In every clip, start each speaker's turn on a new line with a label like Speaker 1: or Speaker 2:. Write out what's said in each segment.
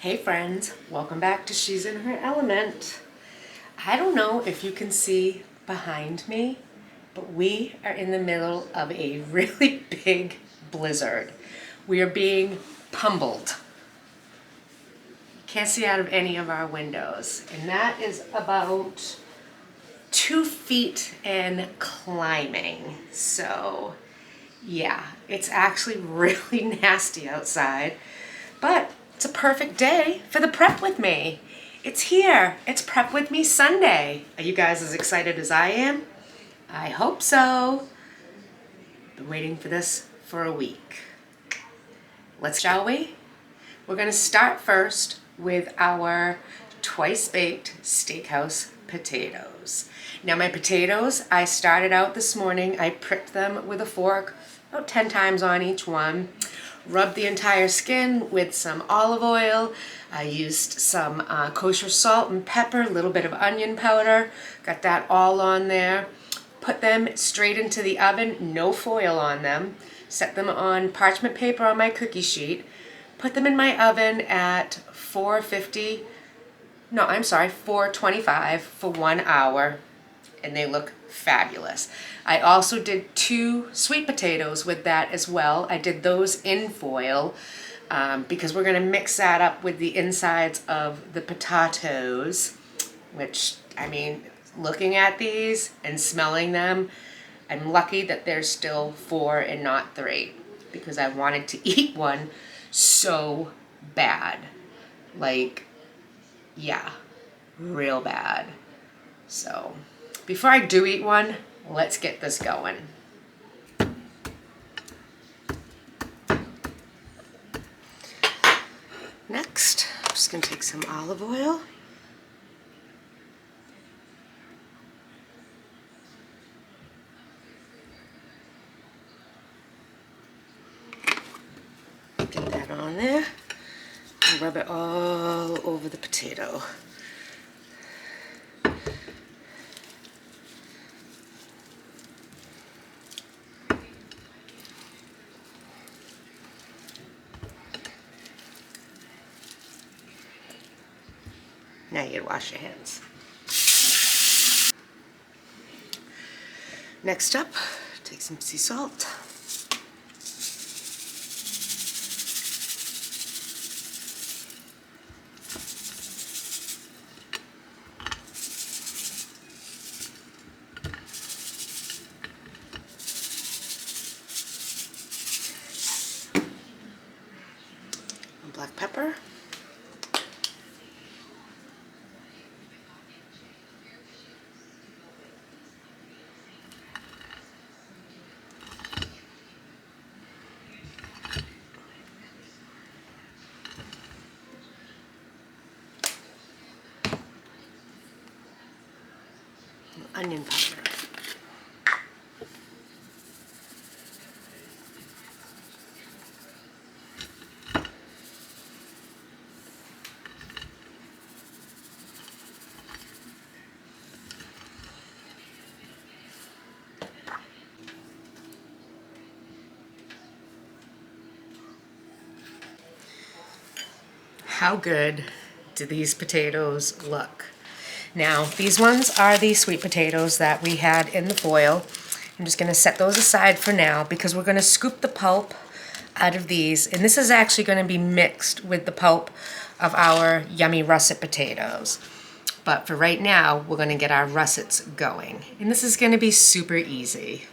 Speaker 1: Hey friends, welcome back to She's in Her Element. I don't know if you can see behind me, but we are in the middle of a really big blizzard. We are being pummeled. Can't see out of any of our windows, and that is about 2 feet and climbing. So yeah, it's actually really nasty outside, but it's a perfect day for the Prep With Me. It's here. It's Prep With Me Sunday. Are you guys as excited as I am? I hope so. Been waiting for this for a week. Shall we? We're going to start first with our twice baked steakhouse potatoes. Now my potatoes, I started out this morning. I pricked them with a fork, about 10 times on each one. Rubbed the entire skin with some olive oil. I used some kosher salt and pepper, a little bit of onion powder. Got that all on there. Put them straight into the oven, no foil on them. Set them on parchment paper on my cookie sheet. Put them in my oven at 425 for 1 hour, and they look fabulous. I also did 2 sweet potatoes with that as well. I did those in foil because we're going to mix that up with the insides of the potatoes, which, I mean, looking at these and smelling them, I'm lucky that there's still 4 and not 3 because I wanted to eat one so bad. Like, yeah, real bad. So before I do eat one, let's get this going. Next, I'm just going to take some olive oil. Get that on there and rub it all over the potato. Now you gotta wash your hands. Next up, take some sea salt. And black pepper. Onion powder. How good do these potatoes look? Now, these ones are the sweet potatoes that we had in the foil. I'm just going to set those aside for now because we're going to scoop the pulp out of these. And this is actually going to be mixed with the pulp of our yummy russet potatoes. But for right now, we're going to get our russets going. And this is going to be super easy.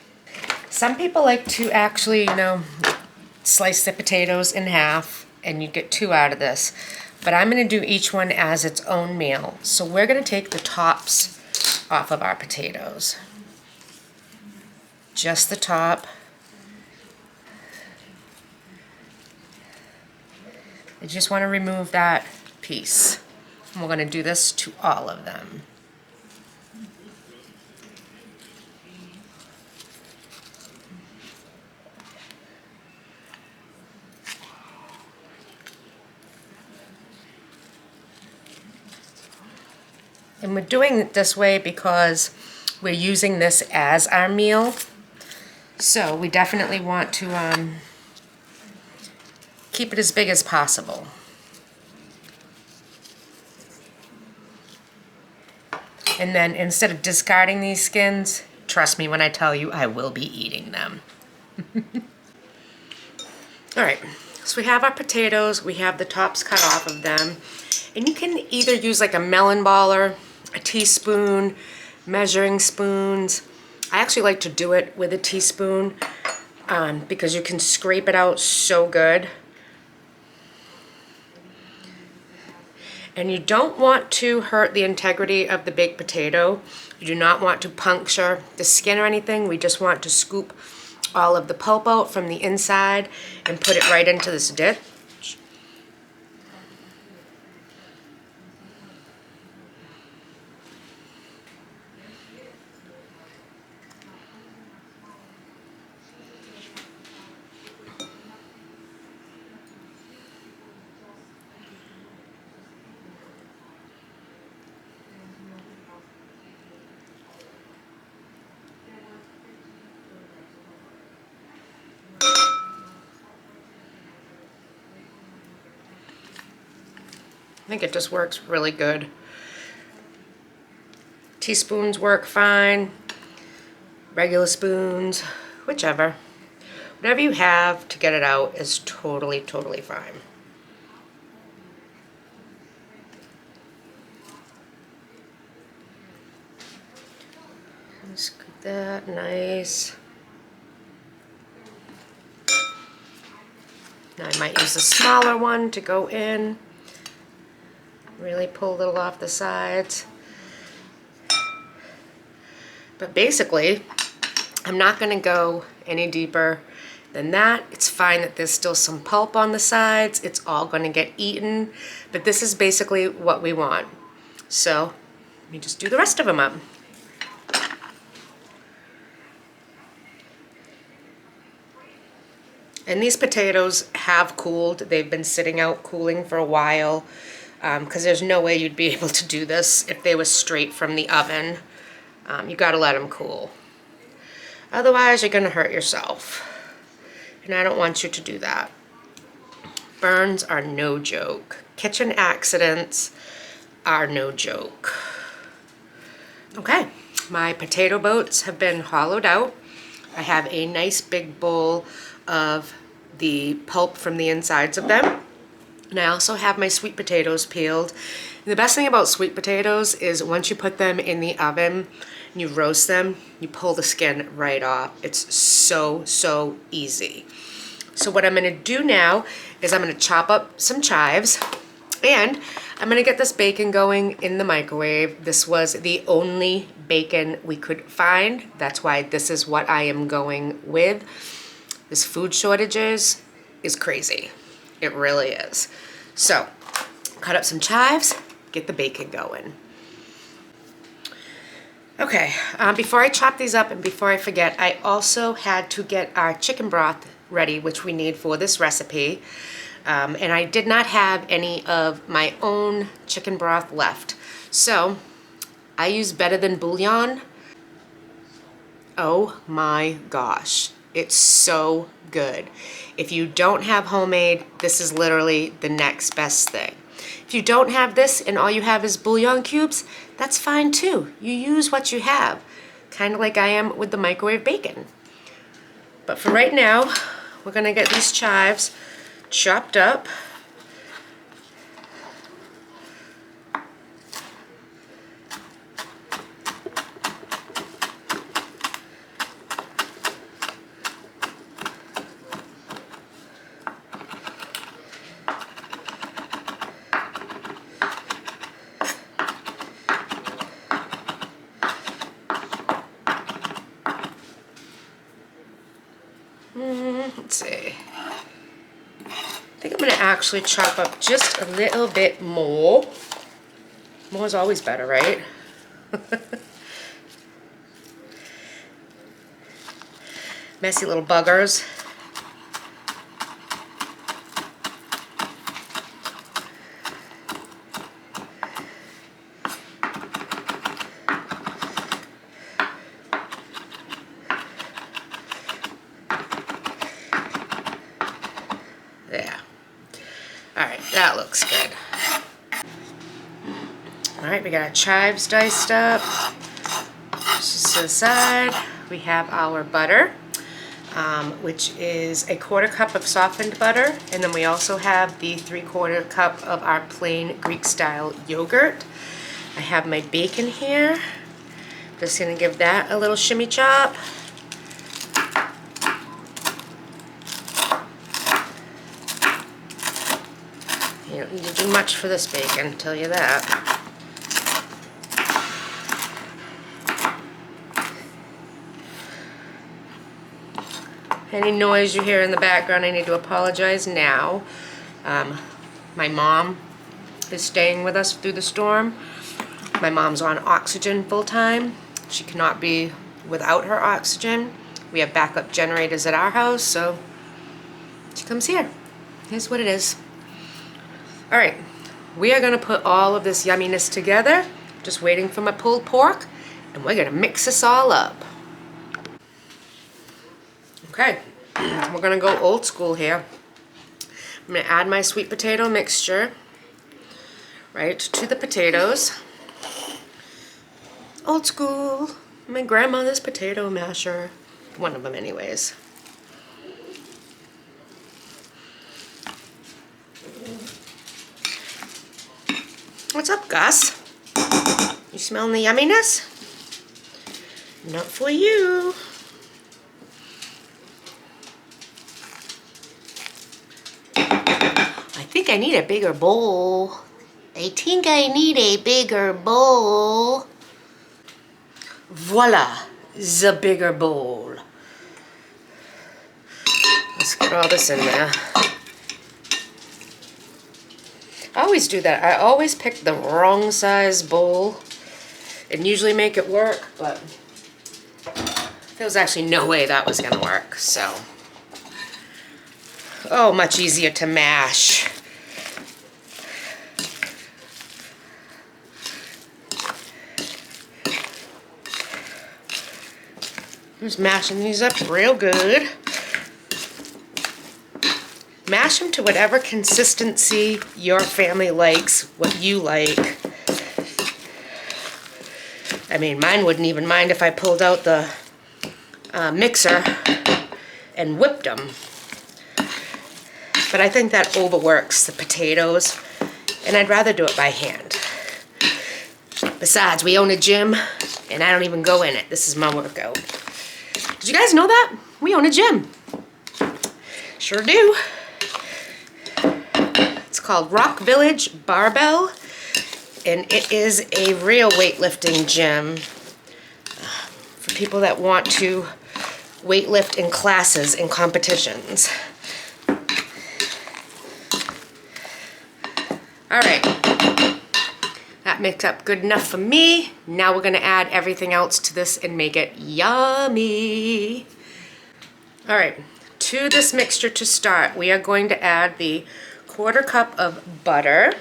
Speaker 1: Some people like to actually, slice the potatoes in half and you get 2 out of this. But I'm going to do each one as its own meal. So we're going to take the tops off of our potatoes. Just the top. I just want to remove that piece. And we're going to do this to all of them. And we're doing it this way because we're using this as our meal. So we definitely want to keep it as big as possible. And then instead of discarding these skins, trust me when I tell you, I will be eating them. All right, so we have our potatoes, we have the tops cut off of them, and you can either use like a melon baller, a teaspoon, measuring spoons. I actually like to do it with a teaspoon because you can scrape it out so good. And you don't want to hurt the integrity of the baked potato. You do not want to puncture the skin or anything. We just want to scoop all of the pulp out from the inside and put it right into this dip. I think it just works really good. Teaspoons work fine, regular spoons, whichever. Whatever you have to get it out is totally, totally fine. Just get that nice. Now I might use a smaller one to go in. Really pull a little off the sides. But basically, I'm not going to go any deeper than that. It's fine that there's still some pulp on the sides. It's all going to get eaten. But this is basically what we want. So let me just do the rest of them up. And these potatoes have cooled. They've been sitting out cooling for a while because there's no way you'd be able to do this if they were straight from the oven. You got to let them cool. Otherwise, you're going to hurt yourself. And I don't want you to do that. Burns are no joke. Kitchen accidents are no joke. Okay, my potato boats have been hollowed out. I have a nice big bowl of the pulp from the insides of them. And I also have my sweet potatoes peeled. And the best thing about sweet potatoes is once you put them in the oven and you roast them, you pull the skin right off. It's so, so easy. So what I'm gonna do now is I'm gonna chop up some chives and I'm gonna get this bacon going in the microwave. This was the only bacon we could find. That's why this is what I am going with. This food shortages is crazy. It really is. So, cut up some chives, get the bacon going. Okay, before I chop these up and before I forget, I also had to get our chicken broth ready, which we need for this recipe. And I did not have any of my own chicken broth left. So, I use Better Than Bouillon. Oh my gosh. It's so good. If you don't have homemade, this is literally the next best thing. If you don't have this and all you have is bouillon cubes, that's fine too. You use what you have, kind of like I am with the microwave bacon. But for right now, we're gonna get these chives chopped up. Let's see. I think I'm going to actually chop up just a little bit more. More is always better, right? Messy little buggers. There. All right, that looks good. All Alright, we got our chives diced up. Just to the side, we have our butter, which is a 1/4 cup of softened butter, and then we also have the 3/4 cup of our plain Greek style yogurt. I have my bacon here. Just gonna give that a little shimmy chop. You don't need to do much for this bacon, I'll tell you that. Any noise you hear in the background, I need to apologize now. My mom is staying with us through the storm. My mom's on oxygen full time. She cannot be without her oxygen. We have backup generators at our house, so she comes here. Here's what it is. All right, we are gonna put all of this yumminess together. Just waiting for my pulled pork, and we're gonna mix this all up. Okay, we're gonna go old school here. I'm gonna add my sweet potato mixture right to the potatoes. Old school, my grandmother's potato masher. One of them anyways. What's up, Gus? You smelling the yumminess? Not for you. I think I need a bigger bowl. I think I need a bigger bowl. Voila, the bigger bowl. Let's get all this in there. I always do that. I always pick the wrong size bowl and usually make it work, but there was actually no way that was gonna work, so. Oh, much easier to mash. I'm just mashing these up real good. Mash them to whatever consistency your family likes, what you like. I mean, mine wouldn't even mind if I pulled out the mixer and whipped them. But I think that overworks the potatoes, and I'd rather do it by hand. Besides, we own a gym, and I don't even go in it. This is my workout. Did you guys know that? We own a gym. Sure do. It's called Rock Village Barbell, and it is a real weightlifting gym for people that want to weightlift in classes and competitions. All right, that mixed up good enough for me. Now we're gonna add everything else to this and make it yummy. All right, to this mixture to start, we are going to add the 1/4 cup of butter.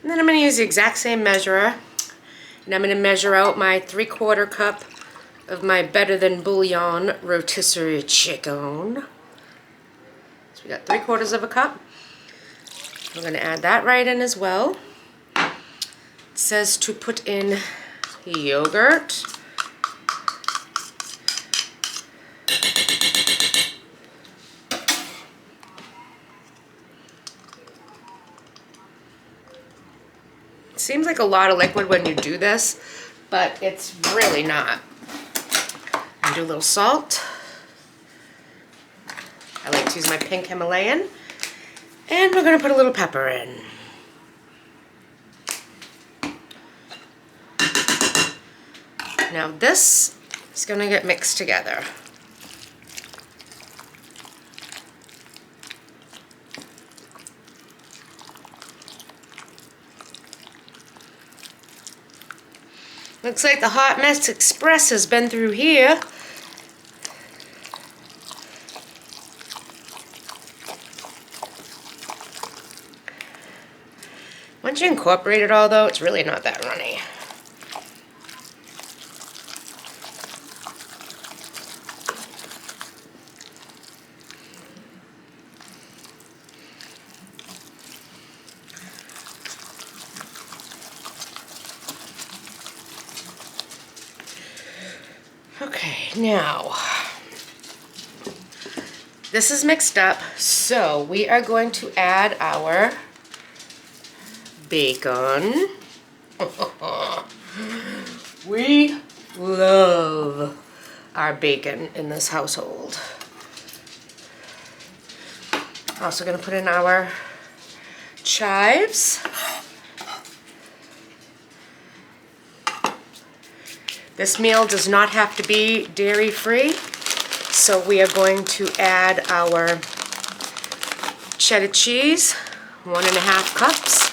Speaker 1: And then I'm gonna use the exact same measurer, and I'm gonna measure out my 3/4 cup of my Better Than Bouillon rotisserie chicken. So we got 3/4 of a cup. We're going to add that right in as well. It says to put in yogurt. It seems like a lot of liquid when you do this, but it's really not. And do a little salt. I like to use my pink Himalayan. And we're going to put a little pepper in. Now this is going to get mixed together. Looks like the Hot Mess Express has been through here. Once you incorporate it all though, it's really not that runny. Okay, now this is mixed up, so we are going to add our bacon. We love our bacon in this household. Also gonna put in our chives. This meal does not have to be dairy-free, so we are going to add our cheddar cheese, 1.5 cups.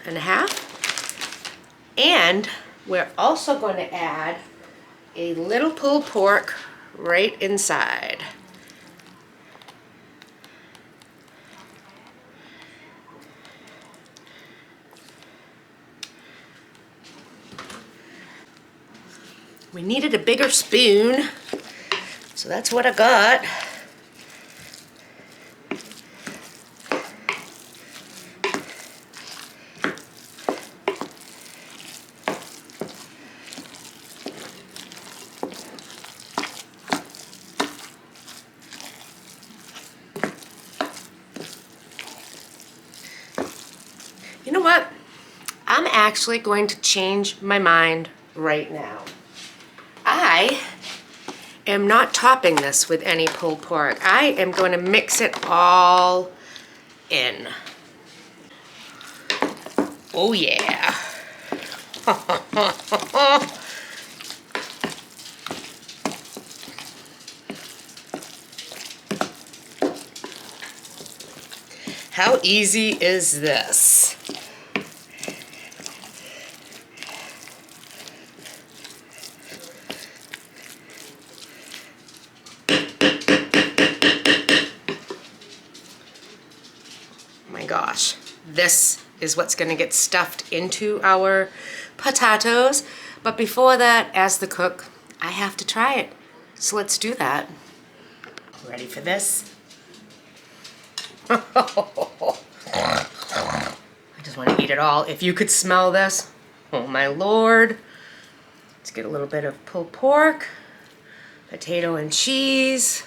Speaker 1: 1.5. And we're also going to add a little pulled pork right inside. We needed a bigger spoon, so that's what I got. You know what? I'm actually going to change my mind right now. I am not topping this with any pulled pork. I am going to mix it all in. Oh yeah. How easy is this? My gosh, this is what's going to get stuffed into our potatoes. But before that, as the cook, I have to try it. So let's do that. Ready for this? I just want to eat it all. If you could smell this, oh my Lord. Let's get a little bit of pulled pork, potato and cheese.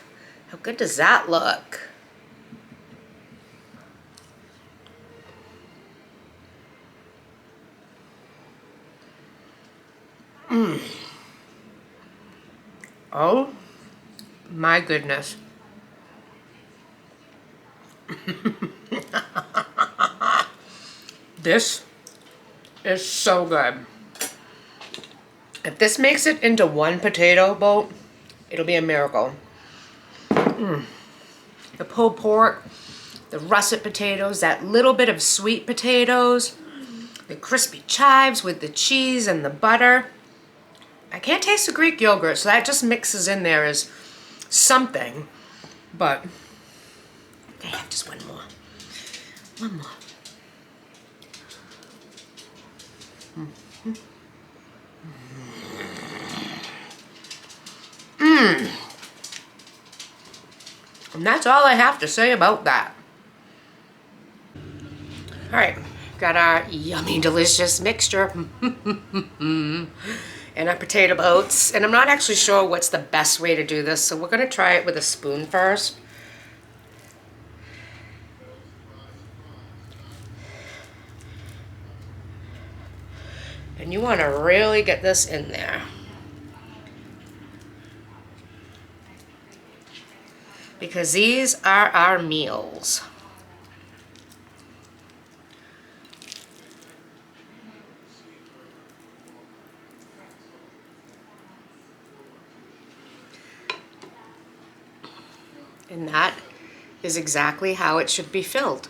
Speaker 1: How good does that look? Oh my goodness. This is so good. If this makes it into one potato boat, it'll be a miracle. The pulled pork, the russet potatoes, that little bit of sweet potatoes, the crispy chives with the cheese and the butter. I can't taste the Greek yogurt, so that just mixes in there as something, but I have just one more. One more. And that's all I have to say about that. All right, got our yummy, delicious mixture and our potato boats. And I'm not actually sure what's the best way to do this, so we're gonna try it with a spoon first. And you wanna really get this in there. Because these are our meals. And that is exactly how it should be filled.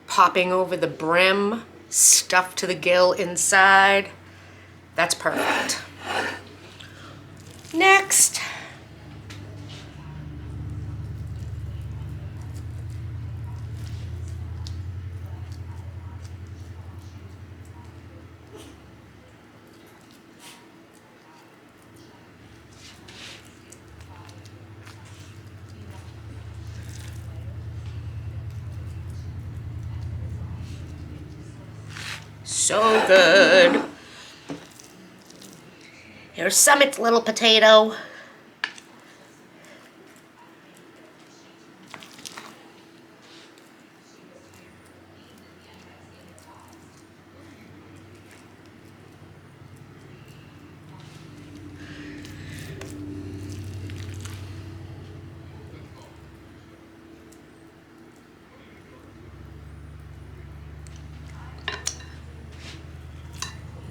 Speaker 1: Popping over the brim, stuffed to the gill inside. That's perfect. Next. so good. Here's Summit's little potato.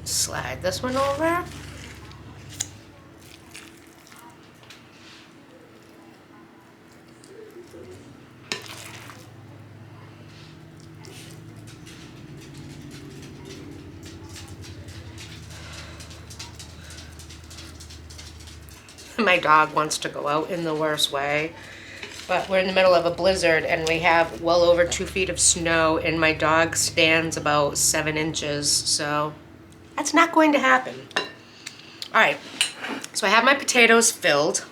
Speaker 1: Slide this one over. My dog wants to go out in the worst way, but we're in the middle of a blizzard and we have well over 2 feet of snow and my dog stands about 7 inches, so that's not going to happen. All right, so I have my potatoes filled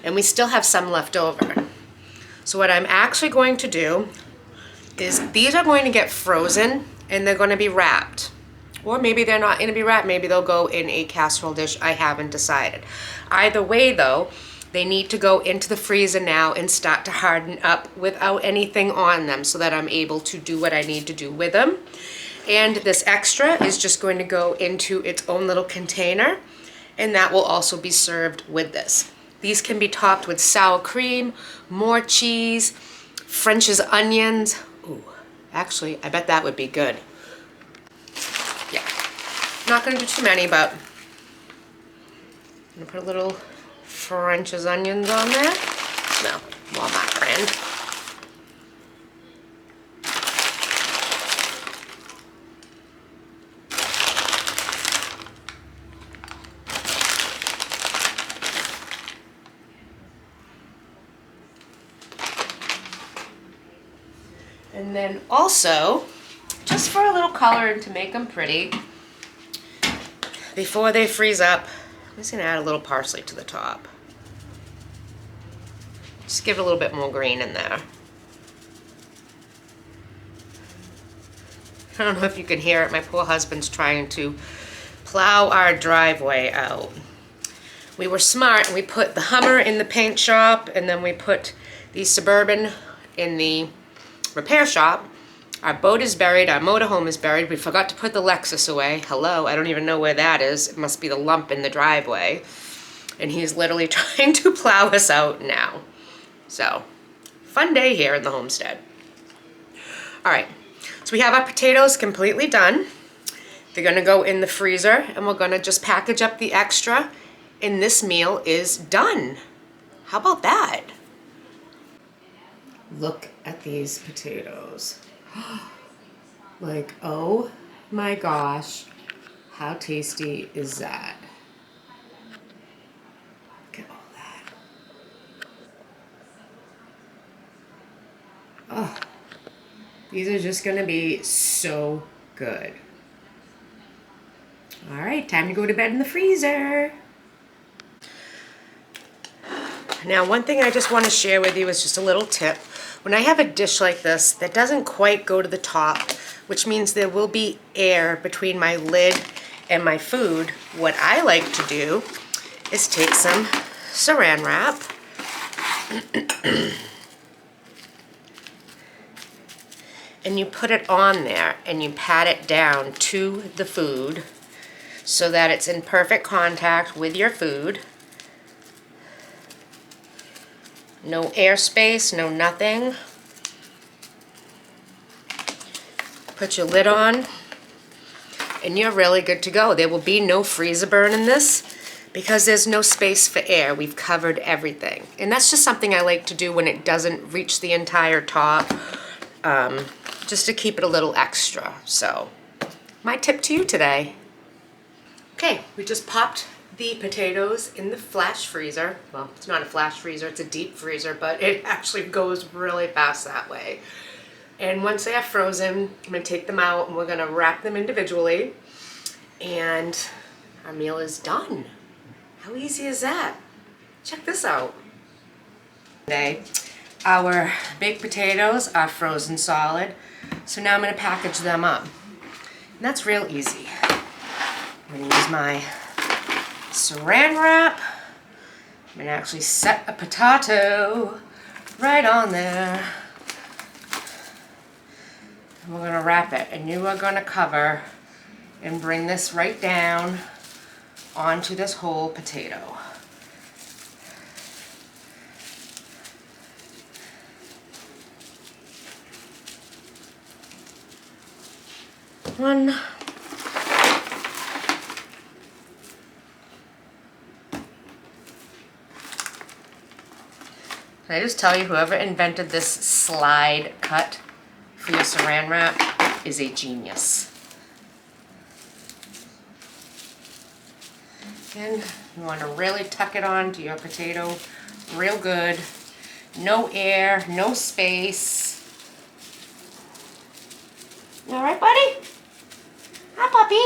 Speaker 1: and we still have some left over. So what I'm actually going to do is these are going to get frozen and they're going to be wrapped. Or maybe they're not going to be wrapped, maybe they'll go in a casserole dish. I haven't decided. Either way though, they need to go into the freezer now and start to harden up without anything on them so that I'm able to do what I need to do with them. And this extra is just going to go into its own little container, and that will also be served with this. These can be topped with sour cream, more cheese, French's onions. Ooh, actually, I bet that would be good. Yeah, not gonna do too many, but I'm gonna put a little French's onions on there. No, Walmart brand. And then also, just for a little color and to make them pretty, before they freeze up, I'm just gonna add a little parsley to the top. Just give it a little bit more green in there. I don't know if you can hear it, my poor husband's trying to plow our driveway out. We were smart and we put the Hummer in the paint shop and then we put the Suburban in the repair shop. Our boat is buried, our motorhome is buried. We forgot to put the Lexus away. Hello, I don't even know where that is. It must be the lump in the driveway. And he's literally trying to plow us out now. So, fun day here in the homestead. All right, so we have our potatoes completely done. They're gonna go in the freezer and we're gonna just package up the extra and this meal is done. How about that? Look at these potatoes. Like, oh my gosh, how tasty is that? Look at all that. Oh, these are just gonna be so good. All right, time to go to bed in the freezer. Now, one thing I just want to share with you is just a little tip. When I have a dish like this that doesn't quite go to the top, which means there will be air between my lid and my food, what I like to do is take some saran wrap and you put it on there and you pat it down to the food so that it's in perfect contact with your food. No airspace, no nothing. Put your lid on and you're really good to go. There will be no freezer burn in this because there's no space for air. We've covered everything. And that's just something I like to do when it doesn't reach the entire top, just to keep it a little extra. So, my tip to you today. Okay, we just popped the potatoes in the flash freezer. Well, it's not a flash freezer, it's a deep freezer, but it actually goes really fast that way. And once they are frozen, I'm gonna take them out and we're gonna wrap them individually. And our meal is done. How easy is that? Check this out. Today, our baked potatoes are frozen solid. So now I'm gonna package them up. And that's real easy. I'm gonna use my saran wrap. I'm gonna actually set a potato right on there. And we're gonna wrap it, and you are gonna cover and bring this right down onto this whole potato. One. Can I just tell you, whoever invented this slide cut for your saran wrap is a genius. And you want to really tuck it onto your potato real good. No air, no space. All right, buddy? Hi, puppy.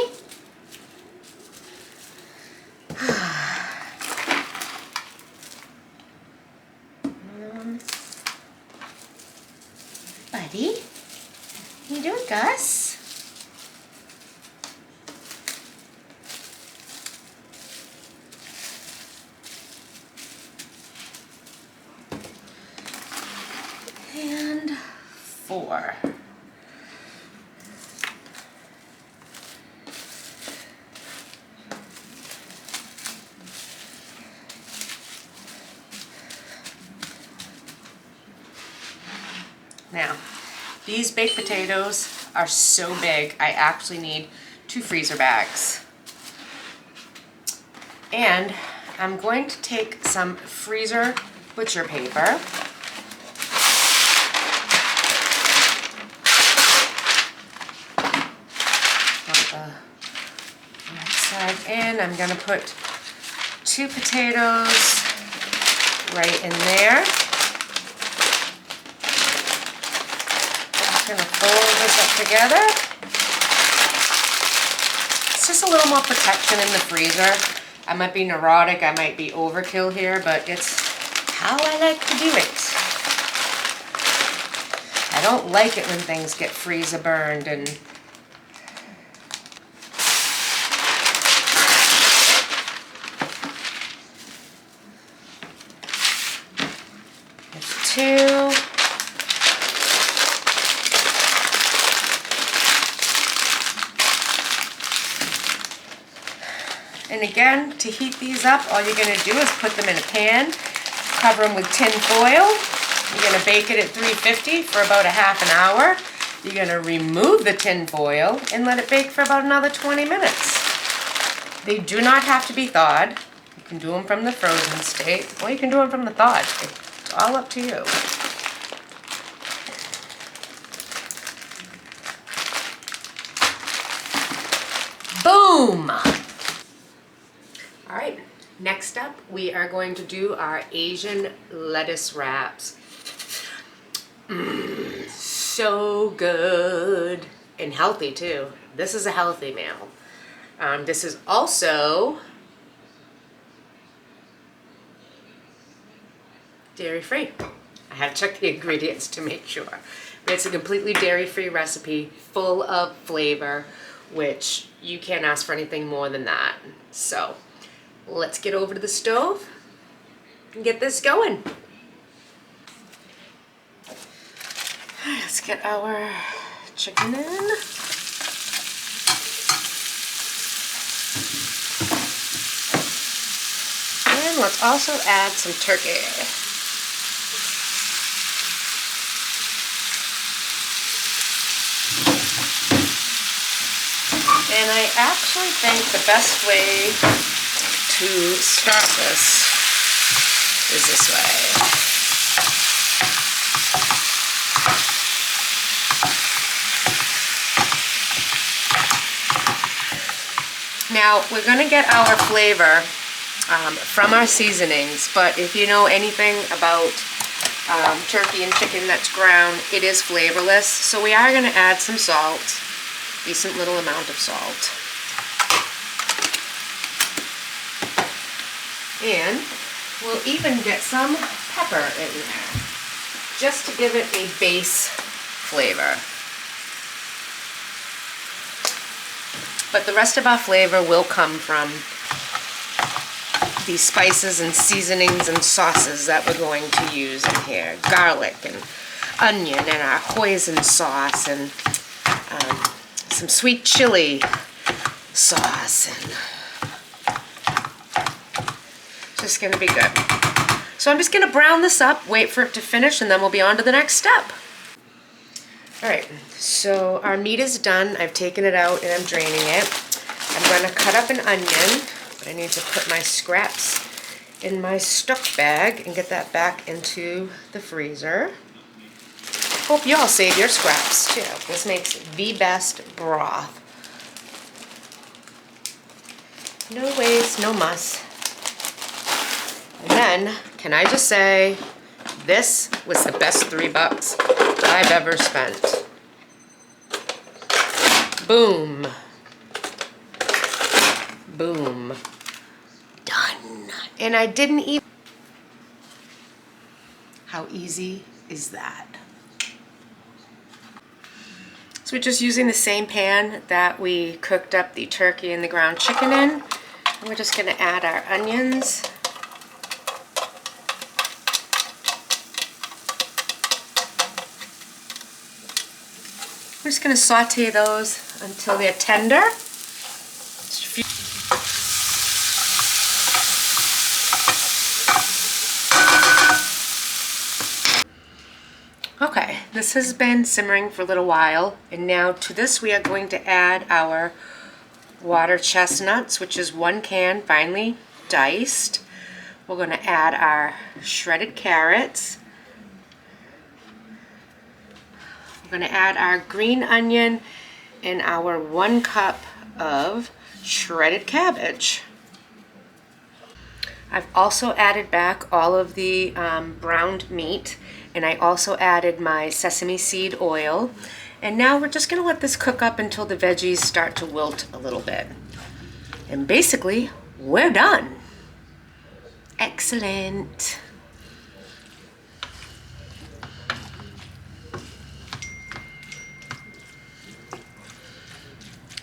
Speaker 1: Buddy? How you doing, Gus? And 4. Now, these baked potatoes are so big, I actually need 2 freezer bags. And I'm going to take some freezer butcher paper. Put the left side in. I'm going to put 2 potatoes right in there. I'm going to fold this up together. It's just a little more protection in the freezer. I might be neurotic, I might be overkill here, but it's how I like to do it. I don't like it when things get freezer burned and it's 2. And again, to heat these up, all you're going to do is put them in a pan, cover them with tin foil. You're going to bake it at 350 for about a half an hour. You're going to remove the tin foil and let it bake for about another 20 minutes. They do not have to be thawed. You can do them from the frozen state, or you can do them from the thawed. It's all up to you. Boom! All right, next up, we are going to do our Asian lettuce wraps. So good and healthy too. This is a healthy meal. This is also dairy-free. I had to check the ingredients to make sure. But it's a completely dairy-free recipe, full of flavor, which you can't ask for anything more than that. So let's get over to the stove and get this going. Let's get our chicken in. And let's also add some turkey. And I actually think the best way to start this is this way. Now we're going to get our flavor from our seasonings, but if you know anything about turkey and chicken that's ground, it is flavorless. So we are going to add some salt, decent little amount of salt. And we'll even get some pepper in there, just to give it a base flavor. But the rest of our flavor will come from these spices and seasonings and sauces that we're going to use in here. Garlic and onion and our hoisin sauce and some sweet chili sauce, and it's just gonna be good. So I'm just gonna brown this up, wait for it to finish, and then we'll be on to the next step. All right, so our meat is done. I've taken it out and I'm draining it. I'm gonna cut up an onion, but I need to put my scraps in my stock bag and get that back into the freezer. Hope you all save your scraps too. This makes the best broth. No waste, no muss. And then, can I just say, this was the best $3 that I've ever spent. Boom. Boom. Done. And I didn't even... How easy is that? So we're just using the same pan that we cooked up the turkey and the ground chicken in. And we're just going to add our onions. We're just going to saute those until they're tender. Okay, this has been simmering for a little while, and now to this we are going to add our water chestnuts, which is 1 can finely diced. We're going to add our shredded carrots. We're going to add our green onion and our 1 cup of shredded cabbage. I've also added back all of the browned meat, and I also added my sesame seed oil. And now we're just gonna let this cook up until the veggies start to wilt a little bit. And basically, we're done. Excellent.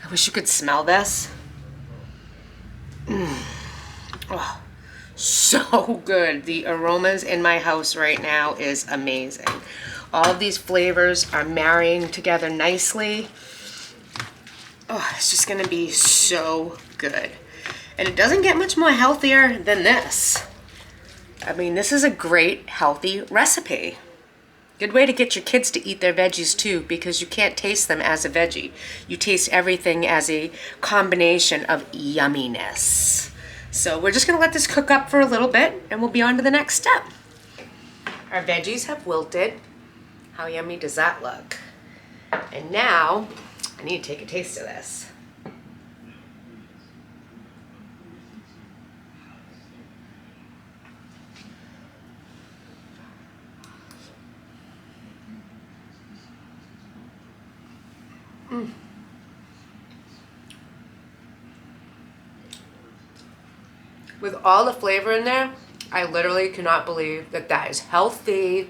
Speaker 1: I wish you could smell this. Oh, so good. The aromas in my house right now is amazing. All of these flavors are marrying together nicely. Oh, it's just gonna be so good. And it doesn't get much more healthier than this. I mean, this is a great, healthy recipe. Good way to get your kids to eat their veggies too, because you can't taste them as a veggie. You taste everything as a combination of yumminess. So we're just gonna let this cook up for a little bit and we'll be on to the next step. Our veggies have wilted. How yummy does that look? And now, I need to take a taste of this. With all the flavor in there, I literally cannot believe that that is healthy.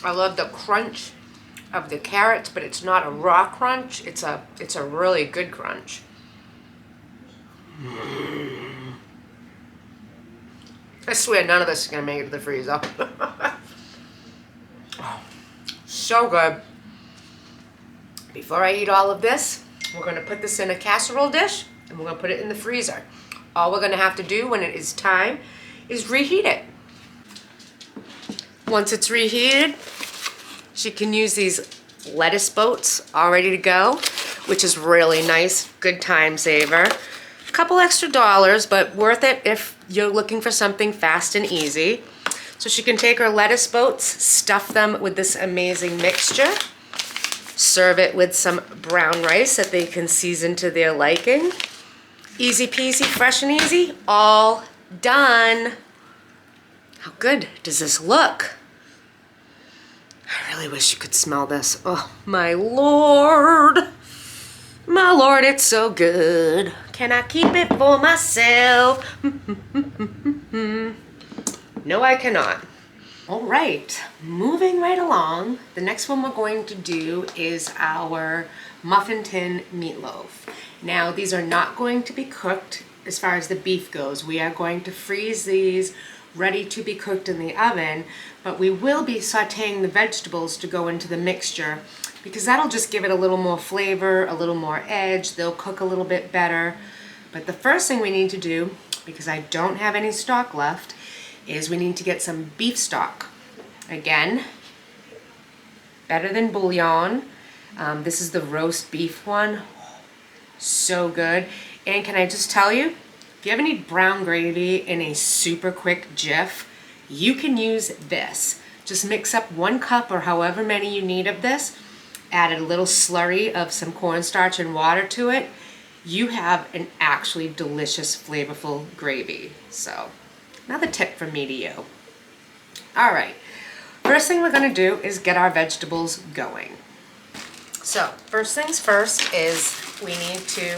Speaker 1: I love the crunch of the carrots, but it's not a raw crunch. It's a really good crunch. I swear none of this is gonna make it to the freezer. Oh, so good. Before I eat all of this, we're gonna put this in a casserole dish and we're gonna put it in the freezer. All we're gonna have to do when it is time is reheat it. Once it's reheated, she can use these lettuce boats all ready to go, which is really nice, good time saver. A couple extra dollars, but worth it if you're looking for something fast and easy. So she can take her lettuce boats, stuff them with this amazing mixture, serve it with some brown rice that they can season to their liking. Easy peasy, fresh and easy, all done. How good does this look? I really wish you could smell this. Oh, my Lord. My Lord, it's so good. Can I keep it for myself? No, I cannot. All right, moving right along. The next one we're going to do is our muffin tin meatloaf. Now, these are not going to be cooked as far as the beef goes. We are going to freeze these ready to be cooked in the oven, but we will be sauteing the vegetables to go into the mixture because that'll just give it a little more flavor, a little more edge. They'll cook a little bit better. But the first thing we need to do, because I don't have any stock left, is we need to get some beef stock. Again, better than bouillon. This is the roast beef one. So good. And can I just tell you, if you ever need brown gravy in a super quick jiff, you can use this. Just mix up 1 cup or however many you need of this, add a little slurry of some cornstarch and water to it. You have an actually delicious, flavorful gravy. So, another tip from me to you. All right, first thing we're gonna do is get our vegetables going. So, first things first is we need to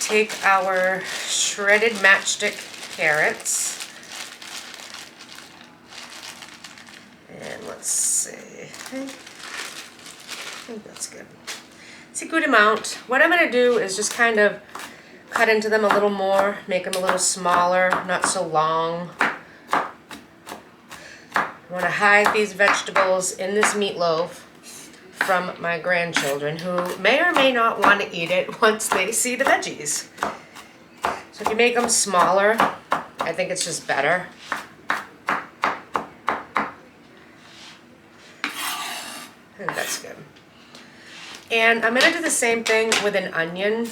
Speaker 1: take our shredded matchstick carrots. And let's see, I think that's good. It's a good amount. What I'm gonna do is just kind of cut into them a little more, make them a little smaller, not so long. I want to hide these vegetables in this meatloaf from my grandchildren who may or may not want to eat it once they see the veggies. So if you make them smaller, I think it's just better. I think that's good. And I'm going to do the same thing with an onion.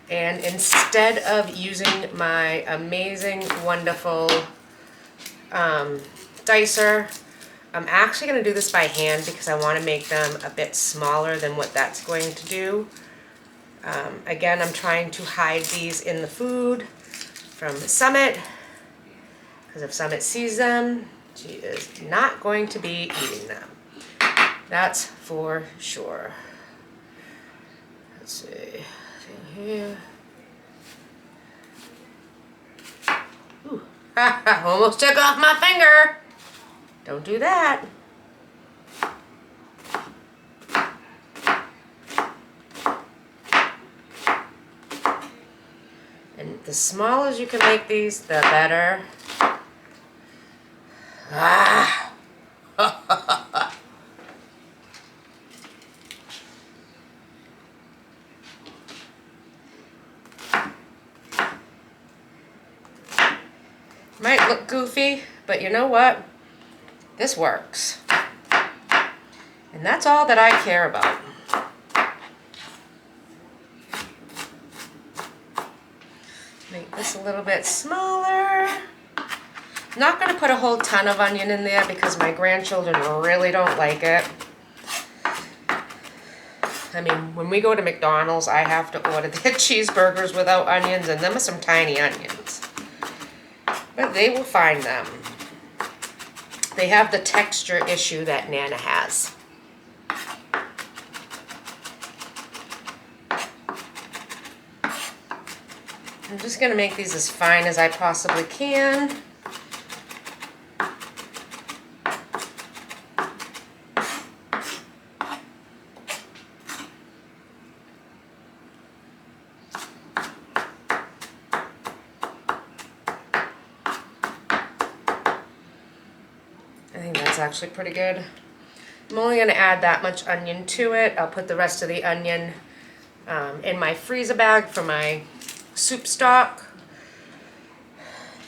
Speaker 1: And instead of using my amazing, wonderful dicer, I'm actually going to do this by hand because I want to make them a bit smaller than what that's going to do. Again, I'm trying to hide these in the food from Summit, because if Summit sees them, she is not going to be eating them. That's for sure. Let's see. Here. Ooh. Almost took off my finger. Don't do that. And the smaller you can make these, the better. Ah. Might look goofy, but you know what? This works. And that's all that I care about. Make this a little bit smaller. Not going to put a whole ton of onion in there because my grandchildren really don't like it. I mean, when we go to McDonald's, I have to order their cheeseburgers without onions, and them are some tiny onions. But they will find them. They have the texture issue that Nana has. I'm just going to make these as fine as I possibly can. I think that's actually pretty good. I'm only going to add that much onion to it. I'll put the rest of the onion in my freezer bag for my soup stock.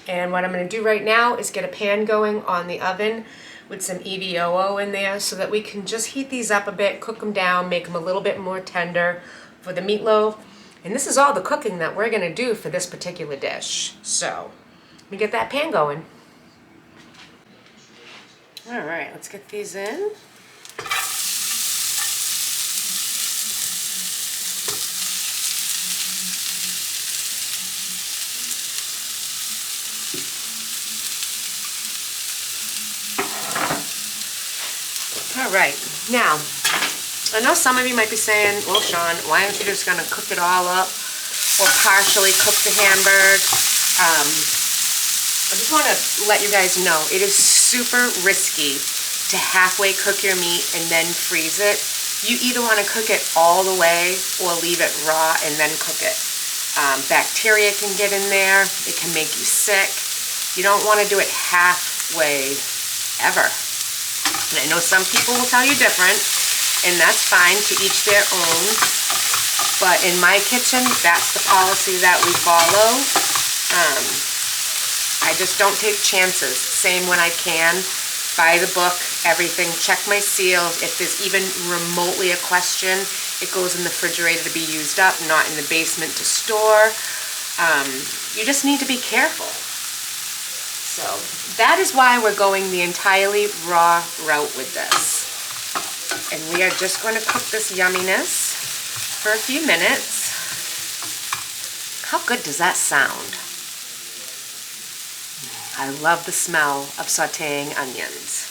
Speaker 1: And what I'm going to do right now is get a pan going on the oven with some EVOO in there so that we can just heat these up a bit, cook them down, make them a little bit more tender for the meatloaf. And this is all the cooking that we're going to do for this particular dish. So, let me get that pan going. All right, let's get these in. All right, now, I know some of you might be saying, well, Sean, why aren't you just going to cook it all up or partially cook the hamburg? I just want to let you guys know, it is super risky to halfway cook your meat and then freeze it. You either want to cook it all the way or leave it raw and then cook it. Bacteria can get in there. It can make you sick. You don't want to do it halfway ever. And I know some people will tell you different, and that's fine, to each their own. But in my kitchen, that's the policy that we follow. I just don't take chances. Same when I can. Buy the book, everything, check my seals. If there's even remotely a question, it goes in the refrigerator to be used up, not in the basement to store. You just need to be careful. So that is why we're going the entirely raw route with this. And we are just going to cook this yumminess for a few minutes. How good does that sound? I love the smell of sauteing onions.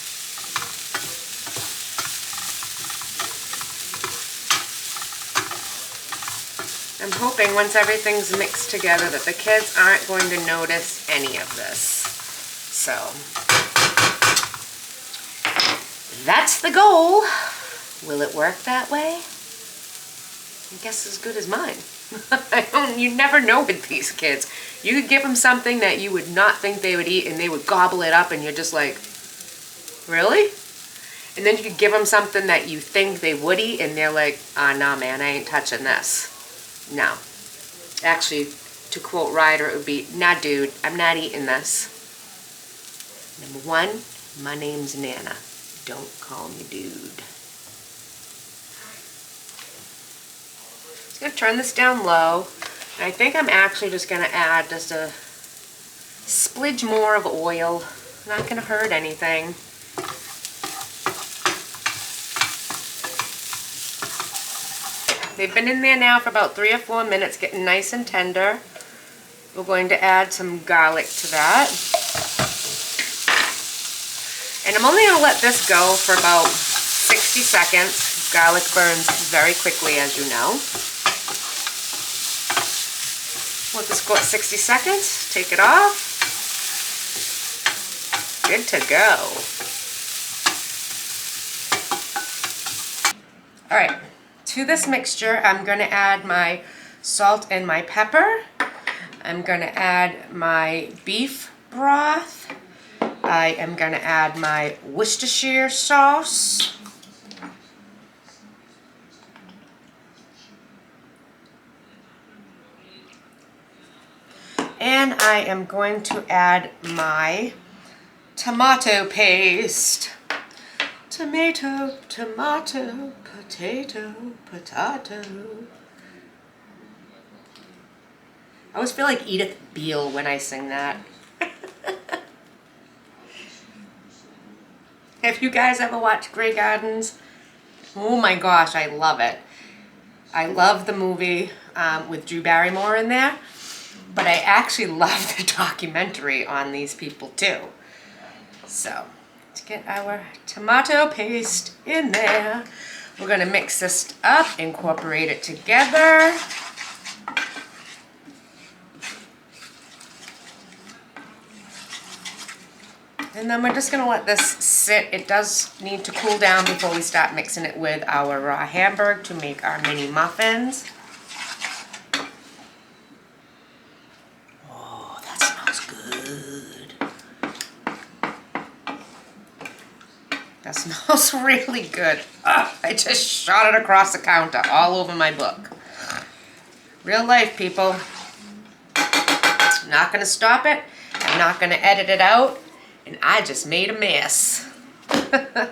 Speaker 1: I'm hoping once everything's mixed together that the kids aren't going to notice any of this. So, that's the goal. Will it work that way? I guess as good as mine. You never know with these kids. You could give them something that you would not think they would eat and they would gobble it up and you're just like, really? And then you could give them something that you think they would eat and they're like, nah man, I ain't touching this. No. Actually, to quote Ryder, it would be, nah dude, I'm not eating this. Number one, my name's Nana. Don't call me dude. Just gonna turn this down low. And I think I'm actually just gonna add just a splidge more of oil. Not gonna hurt anything. They've been in there now for about 3 or 4 minutes, getting nice and tender. We're going to add some garlic to that. And I'm only going to let this go for about 60 seconds. Garlic burns very quickly, as you know. Let this go at 60 seconds. Take it off. Good to go. All right. To this mixture, I'm going to add my salt and my pepper. I'm going to add my beef broth. I am going to add my Worcestershire sauce. And I am going to add my tomato paste. Tomato, tomato, potato, potato. I always feel like Edith Beale when I sing that. Have you guys ever watched Grey Gardens? Oh my gosh, I love it. I love the movie with Drew Barrymore in there, but I actually love the documentary on these people too. So, let's get our tomato paste in there. We're going to mix this up, incorporate it together. And then we're just going to let this sit. It does need to cool down before we start mixing it with our raw hamburger to make our mini muffins. Oh, that smells good. That smells really good. Oh, I just shot it across the counter all over my book. Real life, people. I'm not going to stop it. I'm not going to edit it out. And I just made a mess. It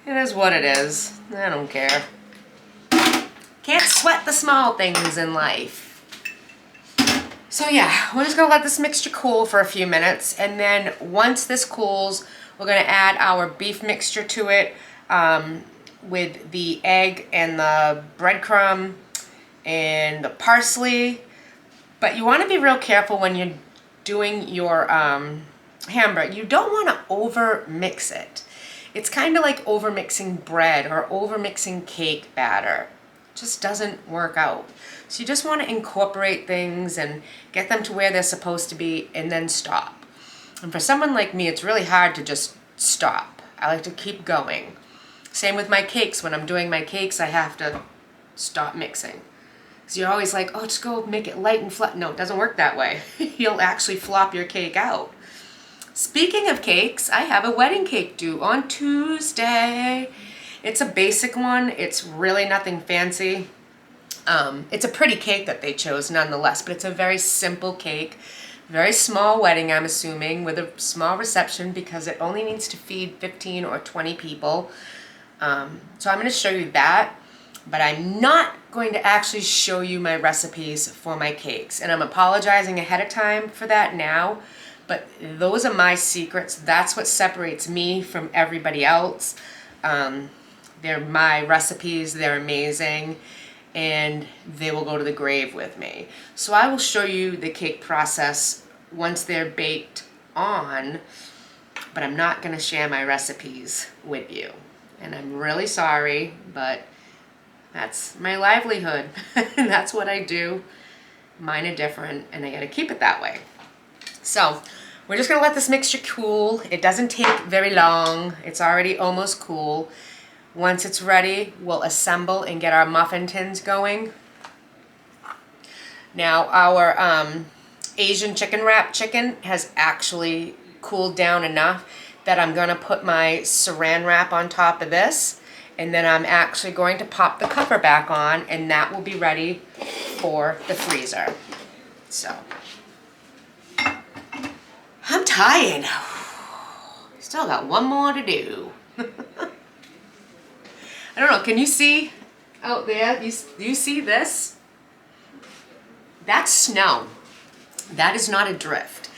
Speaker 1: is what it is. I don't care. Can't sweat the small things in life. So yeah, we're just gonna let this mixture cool for a few minutes, and then once this cools, we're gonna add our beef mixture to it with the egg and the breadcrumb and the parsley. But you want to be real careful when you're doing your hamburger. You don't want to over mix it. It's kind of like over mixing bread or over mixing cake batter. It just doesn't work out. So you just want to incorporate things and get them to where they're supposed to be and then stop. And for someone like me, it's really hard to just stop. I like to keep going. Same with my cakes. When I'm doing my cakes, I have to stop mixing. So you're always like, oh, just go make it light and flat. No, it doesn't work that way. You'll actually flop your cake out. Speaking of cakes, I have a wedding cake due on Tuesday. It's a basic one. It's really nothing fancy. It's a pretty cake that they chose nonetheless, but it's a very simple cake. Very small wedding, I'm assuming, with a small reception because it only needs to feed 15 or 20 people. So I'm going to show you that, but I'm not going to actually show you my recipes for my cakes. And I'm apologizing ahead of time for that now, but those are my secrets. That's what separates me from everybody else. They're my recipes, they're amazing, and they will go to the grave with me. So I will show you the cake process once they're baked on, but I'm not gonna share my recipes with you. And I'm really sorry, but that's my livelihood. That's what I do. Mine are different, and I gotta keep it that way. So we're just gonna let this mixture cool. It doesn't take very long. It's already almost cool. Once it's ready, we'll assemble and get our muffin tins going. Now our Asian chicken wrap chicken has actually cooled down enough that I'm gonna put my saran wrap on top of this, and then I'm actually going to pop the cover back on, and that will be ready for the freezer. So, I'm tired. Still got one more to do. I don't know, can you see out there? Do you see this? That's snow. That is not a drift.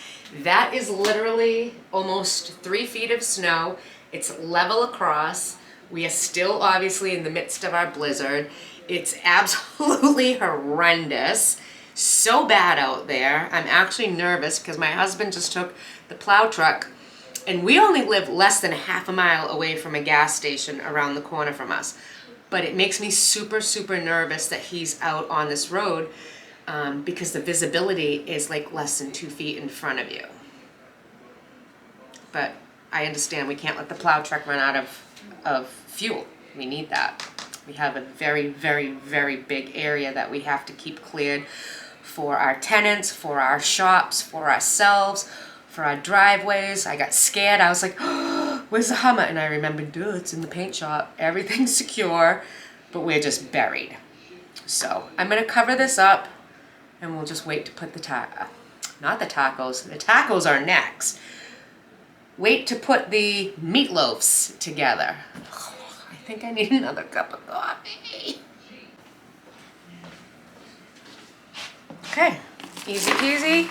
Speaker 1: That is literally almost 3 feet of snow. It's level across. We are still obviously in the midst of our blizzard. It's absolutely horrendous. So bad out there. I'm actually nervous because my husband just took the plow truck, and we only live less than half a mile away from a gas station around the corner from us. But it makes me super, super nervous that he's out on this road because the visibility is like less than 2 feet in front of you. But I understand we can't let the plow truck run out of fuel. We need that. We have a very, very, very big area that we have to keep cleared for our tenants, for our shops, for ourselves, for our driveways. I got scared. I was like, oh, where's the Hummer? And I remembered, duh, it's in the paint shop. Everything's secure, but we're just buried. So I'm gonna cover this up, and we'll just wait to put the tacos. The tacos are next. Wait to put the meatloafs together. Oh, I think I need another cup of coffee. Okay, easy peasy.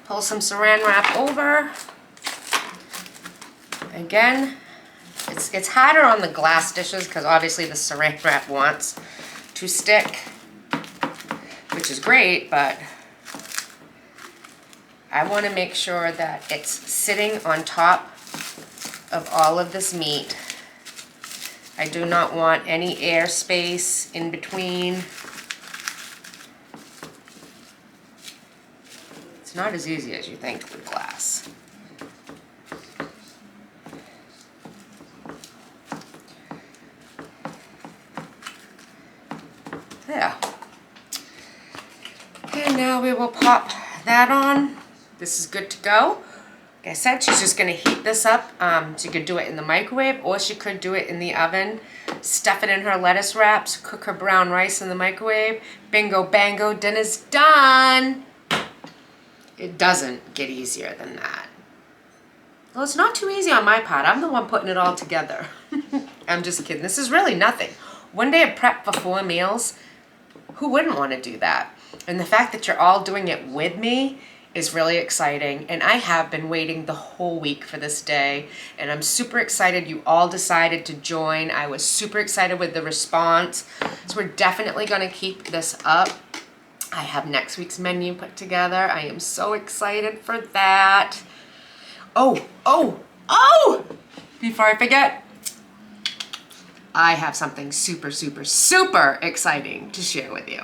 Speaker 1: Pull some saran wrap over. Again, it's harder on the glass dishes because obviously the saran wrap wants to stick, which is great, but I want to make sure that it's sitting on top of all of this meat. I do not want any air space in between. It's not as easy as you think with glass. There. And now we will pop that on. This is good to go. Like I said, she's just gonna heat this up. She could do it in the microwave, or she could do it in the oven, stuff it in her lettuce wraps, cook her brown rice in the microwave. Bingo, bango, dinner's done. It doesn't get easier than that. Well, it's not too easy on my part. I'm the one putting it all together. I'm just kidding. This is really nothing. One day of prep for 4 meals, who wouldn't want to do that? And the fact that you're all doing it with me is really exciting. And I have been waiting the whole week for this day. And I'm super excited you all decided to join. I was super excited with the response. So we're definitely going to keep this up. I have next week's menu put together. I am so excited for that. Oh! Before I forget, I have something super, super, super exciting to share with you.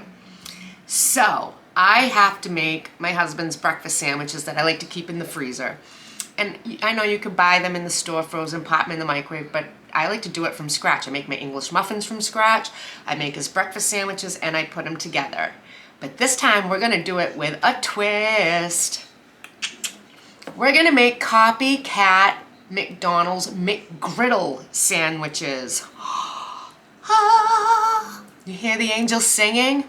Speaker 1: So, I have to make my husband's breakfast sandwiches that I like to keep in the freezer. And I know you could buy them in the store frozen, pop them in the microwave, but I like to do it from scratch. I make my English muffins from scratch, I make his breakfast sandwiches, and I put them together. But this time we're gonna do it with a twist. We're gonna make copycat McDonald's McGriddle sandwiches. You hear the angels singing?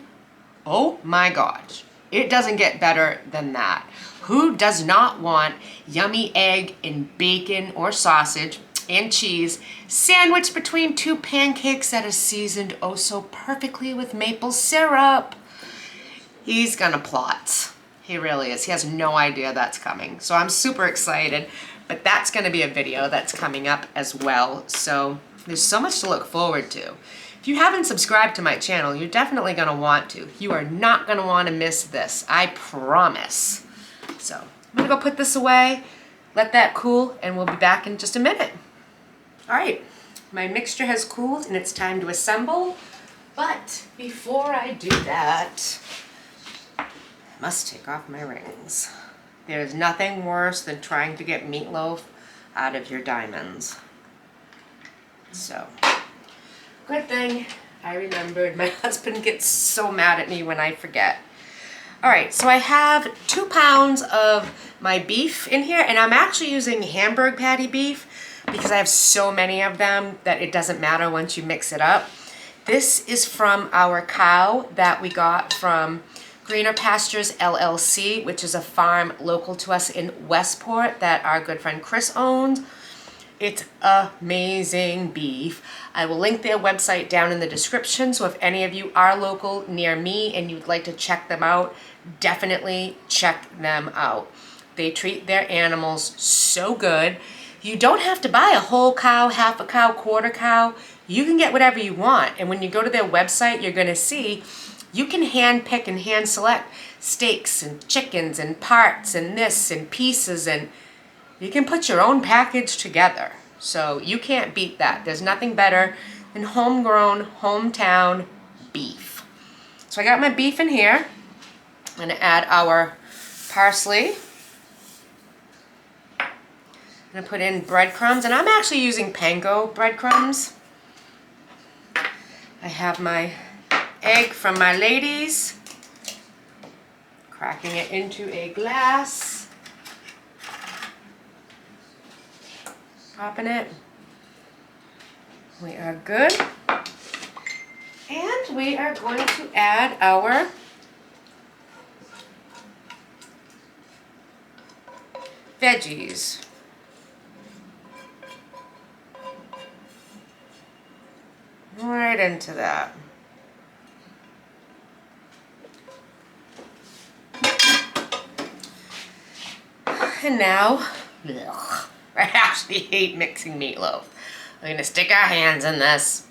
Speaker 1: Oh my gosh, it doesn't get better than that. Who does not want yummy egg and bacon or sausage and cheese sandwiched between two pancakes that are seasoned oh so perfectly with maple syrup? He's gonna plot. He really is. He has no idea that's coming. So I'm super excited, but that's gonna be a video that's coming up as well. So there's so much to look forward to. If you haven't subscribed to my channel, you're definitely gonna want to. You are not gonna wanna miss this, I promise. So I'm gonna go put this away, let that cool, and we'll be back in just a minute. All right, my mixture has cooled and it's time to assemble. But before I do that, I must take off my rings. There's nothing worse than trying to get meatloaf out of your diamonds. So, good thing I remembered. My husband gets so mad at me when I forget. All right, so I have 2 pounds of my beef in here, and I'm actually using Hamburg patty beef because I have so many of them that it doesn't matter once you mix it up. This is from our cow that we got from Greener Pastures LLC, which is a farm local to us in Westport that our good friend Chris owns. It's amazing beef. I will link their website down in the description, so if any of you are local near me and you'd like to check them out, definitely check them out. They treat their animals so good. You don't have to buy a whole cow, half a cow, quarter cow. You can get whatever you want. And when you go to their website, you're gonna see you can hand pick and hand select steaks and chickens and parts and this and pieces, and you can put your own package together. So you can't beat that. There's nothing better than homegrown, hometown beef. So I got my beef in here. I'm gonna add our parsley. I'm gonna put in breadcrumbs, and I'm actually using panko breadcrumbs. I have my egg from my ladies. Cracking it into a glass. Popping it. We are good. And we are going to add our veggies. Right into that. And now, ugh, I actually hate mixing meatloaf. We're gonna stick our hands in this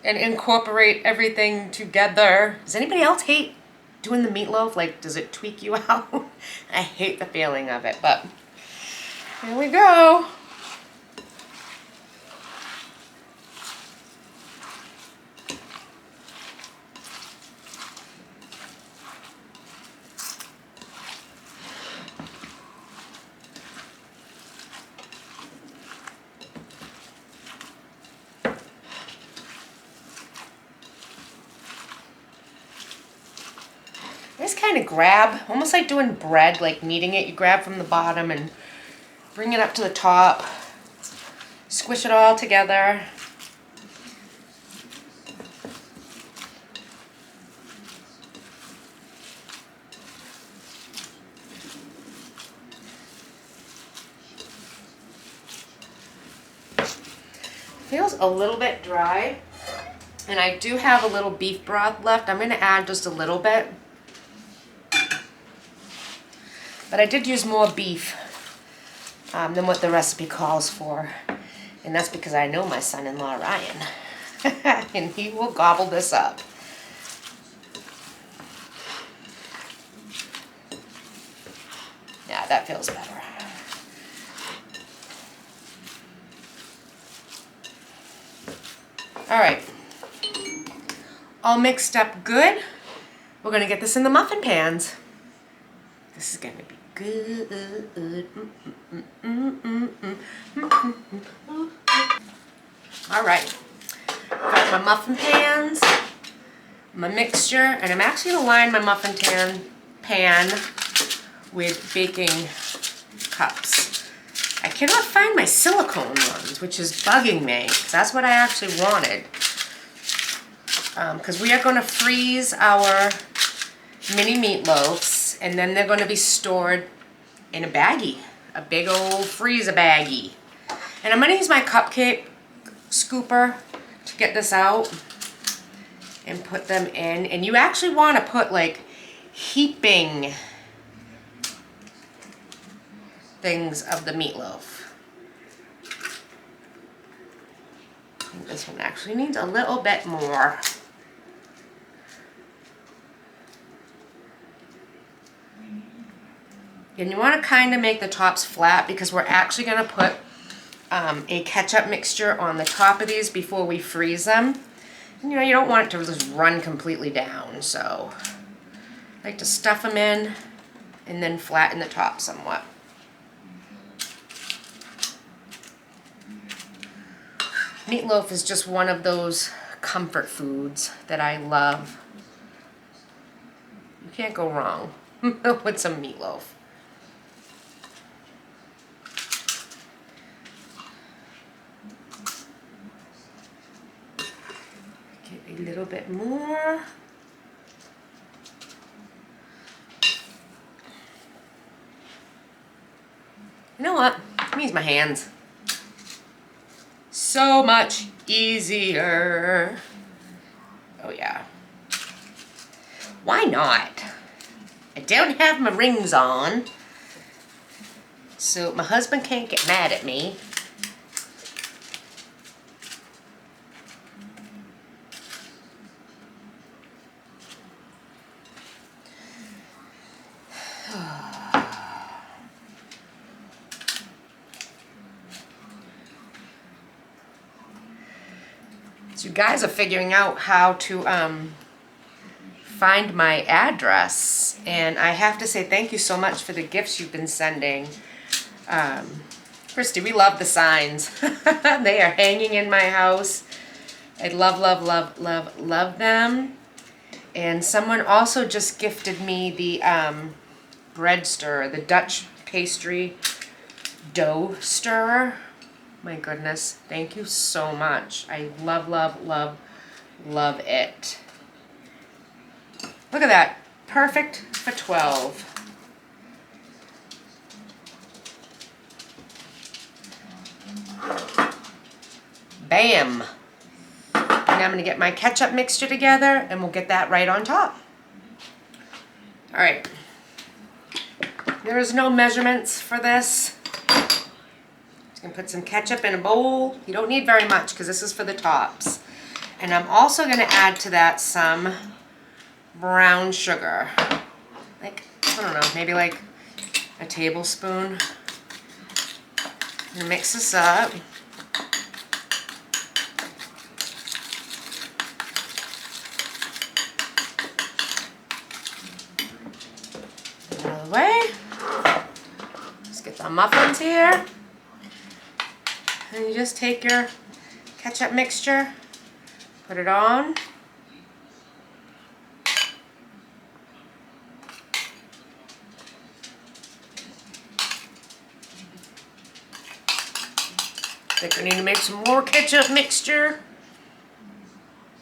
Speaker 1: and incorporate everything together. Does anybody else hate doing the meatloaf? Like, does it tweak you out? I hate the feeling of it, but here we go. Just kind of grab, almost like doing bread, like kneading it. You grab from the bottom and bring it up to the top. Squish it all together. Feels a little bit dry, and I do have a little beef broth left. I'm going to add just a little bit. But I did use more beef than what the recipe calls for. And that's because I know my son-in-law, Ryan. And he will gobble this up. Yeah, that feels better. All right. All mixed up good. We're going to get this in the muffin pans. This is going to be good. All right, got my muffin pans, my mixture, and I'm actually gonna line my muffin pan with baking cups. I cannot find my silicone ones, which is bugging me, because that's what I actually wanted. Because we are going to freeze our mini meatloafs, and then they're going to be stored in a baggie, a big old freezer baggie. And I'm going to use my cupcake scooper to get this out and put them in. And you actually want to put like heaping things of the meatloaf. I think this one actually needs a little bit more. And you want to kind of make the tops flat because we're actually going to put a ketchup mixture on the top of these before we freeze them. And, you don't want it to just run completely down, so I like to stuff them in and then flatten the top somewhat. Meatloaf is just one of those comfort foods that I love. You can't go wrong with some meatloaf. Get a little bit more. You know what? Let me use my hands. So much easier. Oh yeah. Why not? I don't have my rings on, so my husband can't get mad at me. So you guys are figuring out how to find my address, and I have to say thank you so much for the gifts you've been sending. Christy, we love the signs. They are hanging in my house. I love, love, love, love, love them. And someone also just gifted me the bread stirrer, the Dutch pastry dough stirrer. My goodness, thank you so much. I love, love, love, love it. Look at that, perfect for 12. Bam. Now I'm gonna get my ketchup mixture together and we'll get that right on top. All right, there is no measurements for this. Just gonna put some ketchup in a bowl. You don't need very much because this is for the tops. And I'm also gonna add to that some brown sugar. Like, I don't know, maybe like a tablespoon. And mix this up. Out of the way. Let's get the muffins here. And you just take your ketchup mixture, put it on. I think I need to make some more ketchup mixture.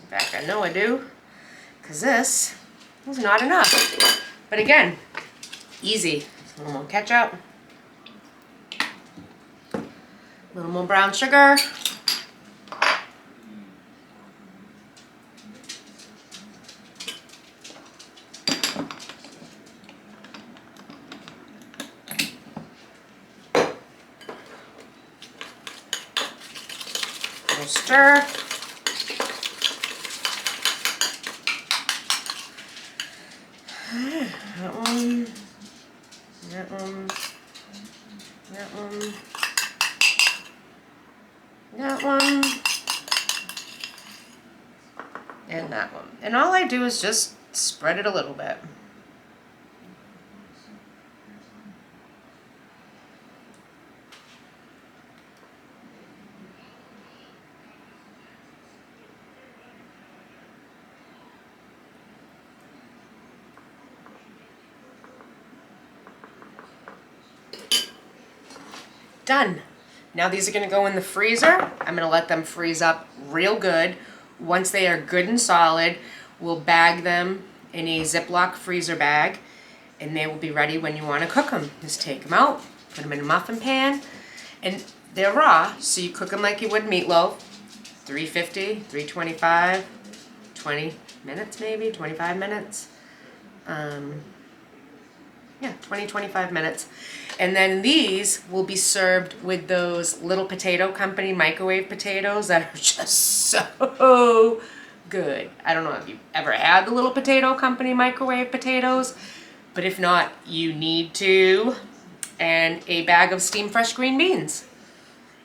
Speaker 1: In fact, I know I do, because this was not enough. But again, easy. A little more ketchup, a little more brown sugar. We'll stir. That one, that one, that one, that one, and that one. And all I do is just spread it a little bit. Done. Now these are gonna go in the freezer. I'm gonna let them freeze up real good. Once they are good and solid, we'll bag them in a Ziploc freezer bag, and they will be ready when you wanna cook them. Just take them out, put them in a muffin pan, and they're raw, so you cook them like you would meatloaf. 350, 325, 20 minutes maybe, 25 minutes. Yeah, 20, 25 minutes. And then these will be served with those Little Potato Company microwave potatoes that are just so good. I don't know if you've ever had the Little Potato Company microwave potatoes, but if not, you need to. And a bag of steamed fresh green beans.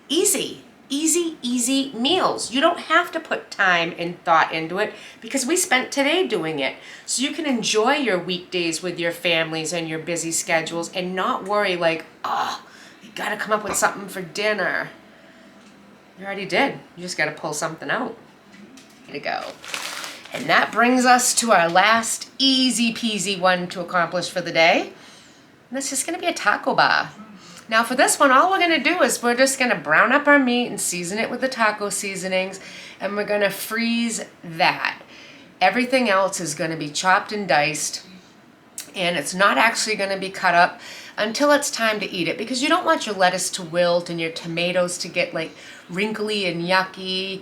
Speaker 1: Easy. Easy, easy meals. You don't have to put time and thought into it because we spent today doing it. So you can enjoy your weekdays with your families and your busy schedules and not worry like, oh, you gotta come up with something for dinner. You already did. You just gotta pull something out. Way to go. And that brings us to our last easy peasy one to accomplish for the day. And that's just gonna be a taco bar. Now for this one, all we're gonna do is we're just gonna brown up our meat and season it with the taco seasonings, and we're gonna freeze that. Everything else is gonna be chopped and diced, and it's not actually gonna be cut up until it's time to eat it, because you don't want your lettuce to wilt and your tomatoes to get like wrinkly and yucky.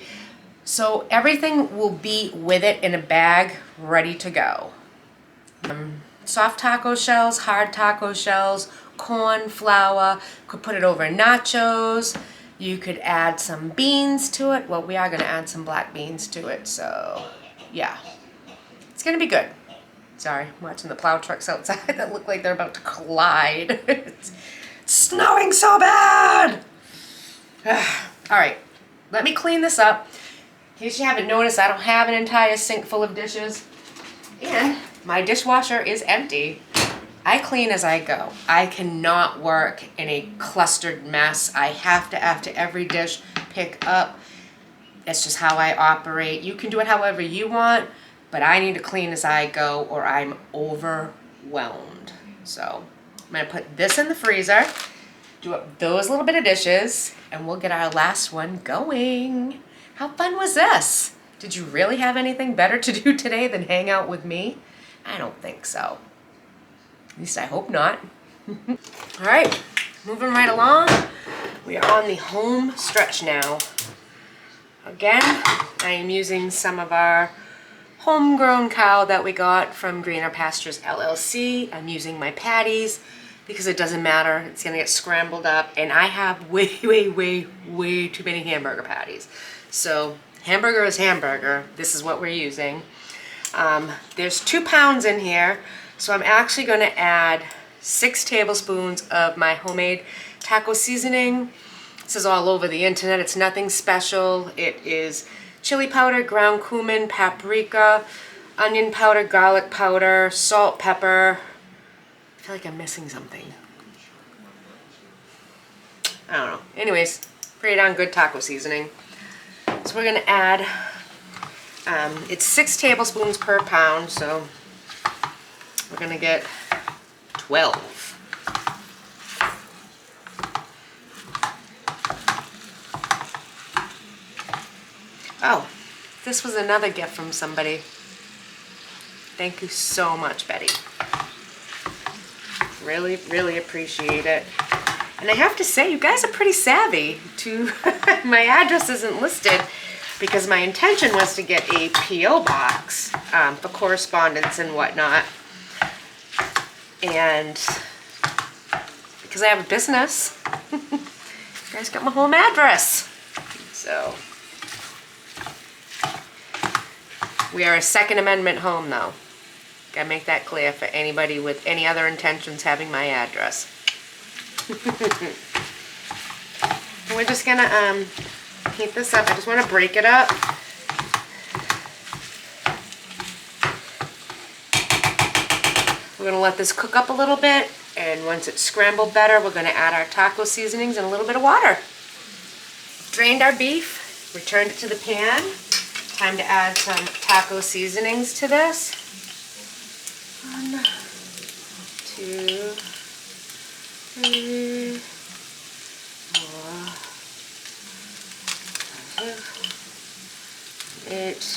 Speaker 1: So everything will be with it in a bag, ready to go. Soft taco shells, hard taco shells, corn, flour, could put it over nachos. You could add some beans to it. Well, we are gonna add some black beans to it, so yeah. It's gonna be good. Sorry, I'm watching the plow trucks outside that look like they're about to collide. It's snowing so bad! All right, let me clean this up. In case you haven't noticed, I don't have an entire sink full of dishes, and my dishwasher is empty. I clean as I go. I cannot work in a clustered mess. I have to, after every dish, pick up. It's just how I operate. You can do it however you want, but I need to clean as I go or I'm overwhelmed. So I'm gonna put this in the freezer, do up those little bit of dishes, and we'll get our last one going. How fun was this? Did you really have anything better to do today than hang out with me? I don't think so. At least I hope not. All right, moving right along. We are on the home stretch now. Again, I am using some of our homegrown cow that we got from Greener Pastures LLC. I'm using my patties because it doesn't matter. It's gonna get scrambled up, and I have way too many hamburger patties. So hamburger is hamburger. This is what we're using. There's 2 pounds in here. So I'm actually going to add 6 tablespoons of my homemade taco seasoning. This is all over the internet. It's nothing special. It is chili powder, ground cumin, paprika, onion powder, garlic powder, salt, pepper. I feel like I'm missing something. I don't know. Anyways, pretty darn good taco seasoning. So we're going to add, it's 6 tablespoons per pound, so we're gonna get 12. Oh, this was another gift from somebody. Thank you so much, Betty. Really appreciate it. And I have to say, you guys are pretty savvy to, my address isn't listed because my intention was to get a P.O. box for correspondence and whatnot. And because I have a business, you guys got my home address. So we are a Second Amendment home though. Gotta make that clear for anybody with any other intentions having my address. We're just gonna heat this up. I just want to break it up. We're going to let this cook up a little bit, and once it's scrambled better, we're going to add our taco seasonings and a little bit of water. Drained our beef, returned it to the pan. Time to add some taco seasonings to this. 1, 2, 3,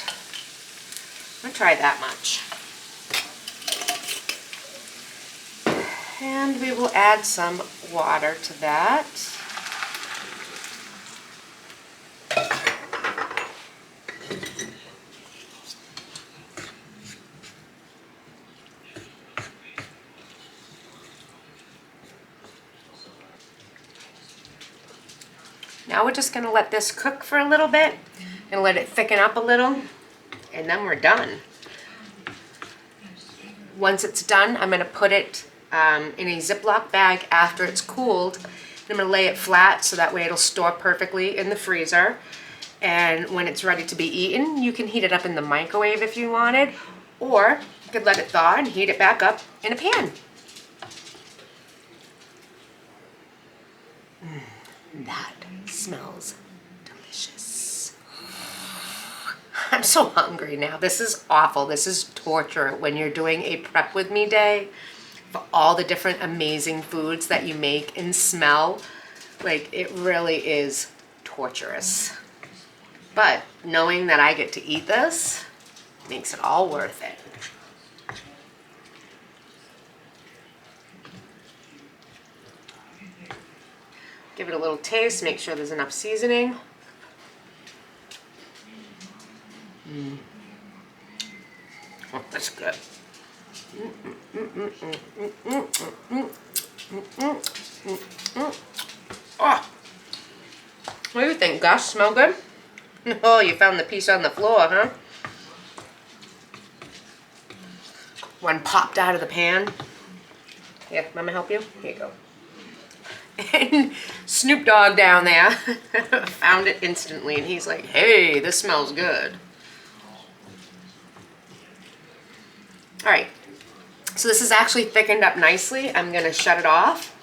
Speaker 1: this. I'm gonna try that much. And we will add some water to that. Now we're just gonna let this cook for a little bit and let it thicken up a little, and then we're done. Once it's done, I'm gonna put it in a Ziploc bag after it's cooled. I'm gonna lay it flat so that way it'll store perfectly in the freezer. And when it's ready to be eaten, you can heat it up in the microwave if you wanted, or you could let it thaw and heat it back up in a pan. That smells delicious. I'm so hungry now. This is awful. This is torture when you're doing a prep with me day for all the different amazing foods that you make and smell. Like, it really is torturous. But knowing that I get to eat this makes it all worth it. Give it a little taste, make sure there's enough seasoning. Oh, that's good. Oh. What do you think, Gus? Smell good? Oh, you found the piece on the floor, huh? One popped out of the pan. Here, let me help you? Here you go. And Snoop Dogg down there found it instantly, and he's like, hey, this smells good. All right, so this is actually thickened up nicely. I'm gonna shut it off.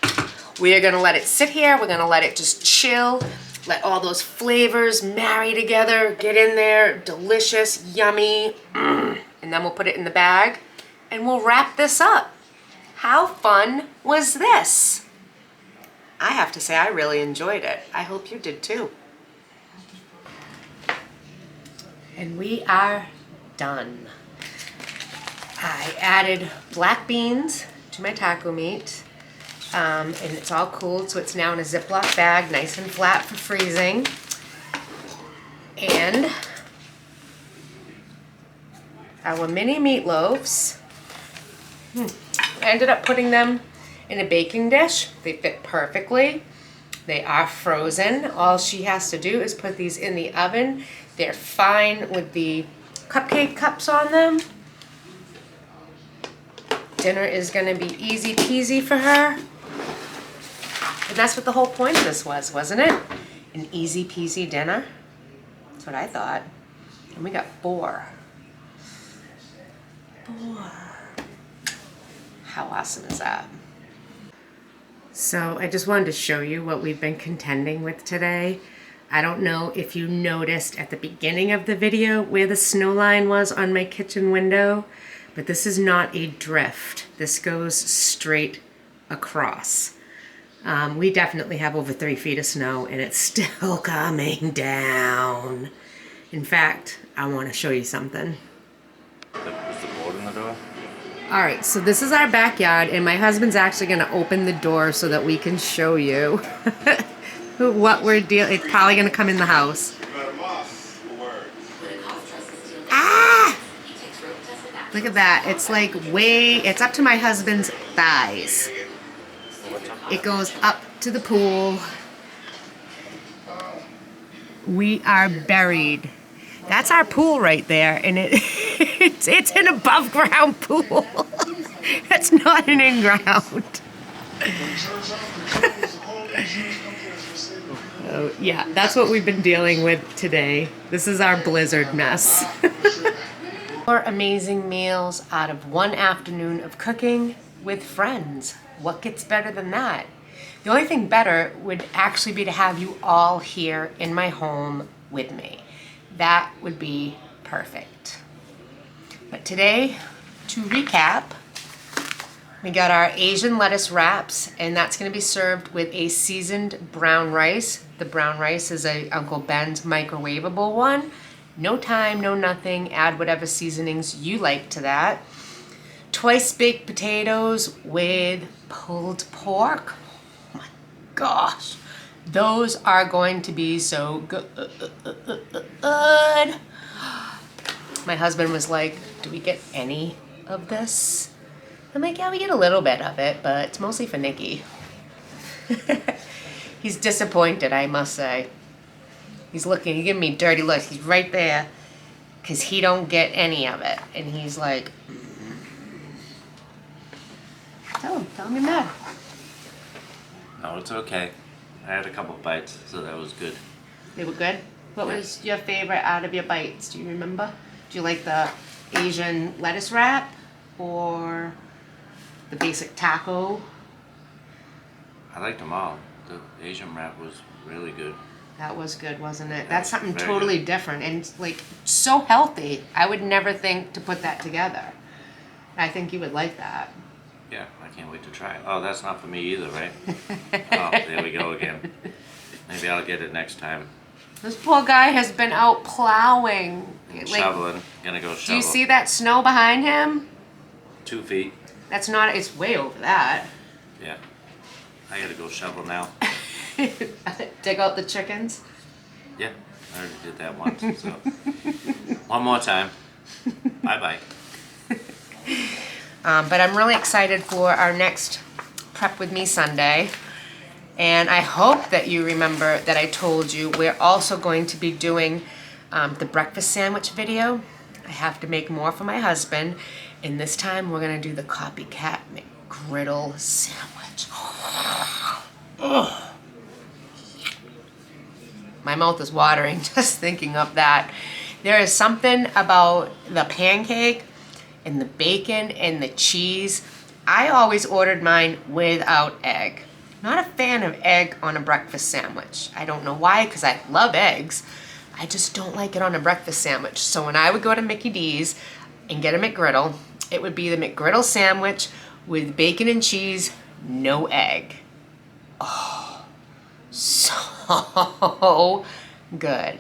Speaker 1: We are gonna let it sit here. We're gonna let it just chill, let all those flavors marry together, get in there, delicious, yummy. And then we'll put it in the bag and we'll wrap this up. How fun was this? I have to say, I really enjoyed it. I hope you did too. And we are done. I added black beans to my taco meat, and it's all cooled, so it's now in a Ziploc bag, nice and flat for freezing. And our mini meatloaves, I ended up putting them in a baking dish. They fit perfectly. They are frozen. All she has to do is put these in the oven. They're fine with the cupcake cups on them. Dinner is gonna be easy peasy for her. And that's what the whole point of this was, wasn't it? An easy peasy dinner. That's what I thought. And we got 4. 4. How awesome is that? So I just wanted to show you what we've been contending with today. I don't know if you noticed at the beginning of the video where the snow line was on my kitchen window, but this is not a drift. This goes straight across. We definitely have over 3 feet of snow and it's still coming down. In fact, I want to show you something.
Speaker 2: Is the board in the door?
Speaker 1: All right, so this is our backyard, and my husband's actually going to open the door so that we can show you what we're dealing. It's probably going to come in the house. Ah! Look at that. It's like it's up to my husband's thighs. It goes up to the pool. We are buried. That's our pool right there, and it's an above ground pool. That's not an in ground. Oh, yeah, that's what we've been dealing with today. This is our blizzard mess. 4 amazing meals out of 1 afternoon of cooking with friends. What gets better than that? The only thing better would actually be to have you all here in my home with me. That would be perfect. But today, to recap, we got our Asian lettuce wraps, and that's going to be served with a seasoned brown rice. The brown rice is Uncle Ben's microwavable one. No time, no nothing. Add whatever seasonings you like to that. Twice baked potatoes with pulled pork. Oh my gosh. Those are going to be so good. My husband was like, do we get any of this? I'm like, yeah, we get a little bit of it, but it's mostly for Nikki. He's disappointed, I must say. He's looking, he's giving me dirty looks. He's right there because he don't get any of it. And he's like, tell him you're mad.
Speaker 2: No, it's okay. I had a couple bites, so that was good.
Speaker 1: They were good? What was your favorite out of your bites? Do you remember? Do you like the Asian lettuce wrap or the basic taco?
Speaker 2: I liked them all. The Asian wrap was really good.
Speaker 1: That was good, wasn't it?
Speaker 2: Yeah,
Speaker 1: That's something
Speaker 2: very
Speaker 1: totally
Speaker 2: good.
Speaker 1: different and like so healthy. I would never think to put that together. I think you would like that.
Speaker 2: Yeah, I can't wait to try it. Oh, that's not for me either, right? Oh, there we go again. Maybe I'll get it next time.
Speaker 1: This poor guy has been out plowing. Like,
Speaker 2: Shoveling. Gonna go
Speaker 1: do
Speaker 2: shovel.
Speaker 1: you see that snow behind him?
Speaker 2: 2 feet.
Speaker 1: That's not, it's way over that.
Speaker 2: Yeah. I gotta go shovel now.
Speaker 1: Dig out the chickens.
Speaker 2: Yeah, I already did that once, so. One more time. Bye-bye.
Speaker 1: But I'm really excited for our next Prep With Me Sunday. And I hope that you remember that I told you we're also going to be doing the breakfast sandwich video. I have to make more for my husband. And this time we're going to do the copycat McGriddle sandwich. Oh. My mouth is watering just thinking of that. There is something about the pancake and the bacon and the cheese. I always ordered mine without egg. Not a fan of egg on a breakfast sandwich. I don't know why, because I love eggs. I just don't like it on a breakfast sandwich. So when I would go to Mickey D's and get a McGriddle, it would be the McGriddle sandwich with bacon and cheese, no egg. Oh, so good.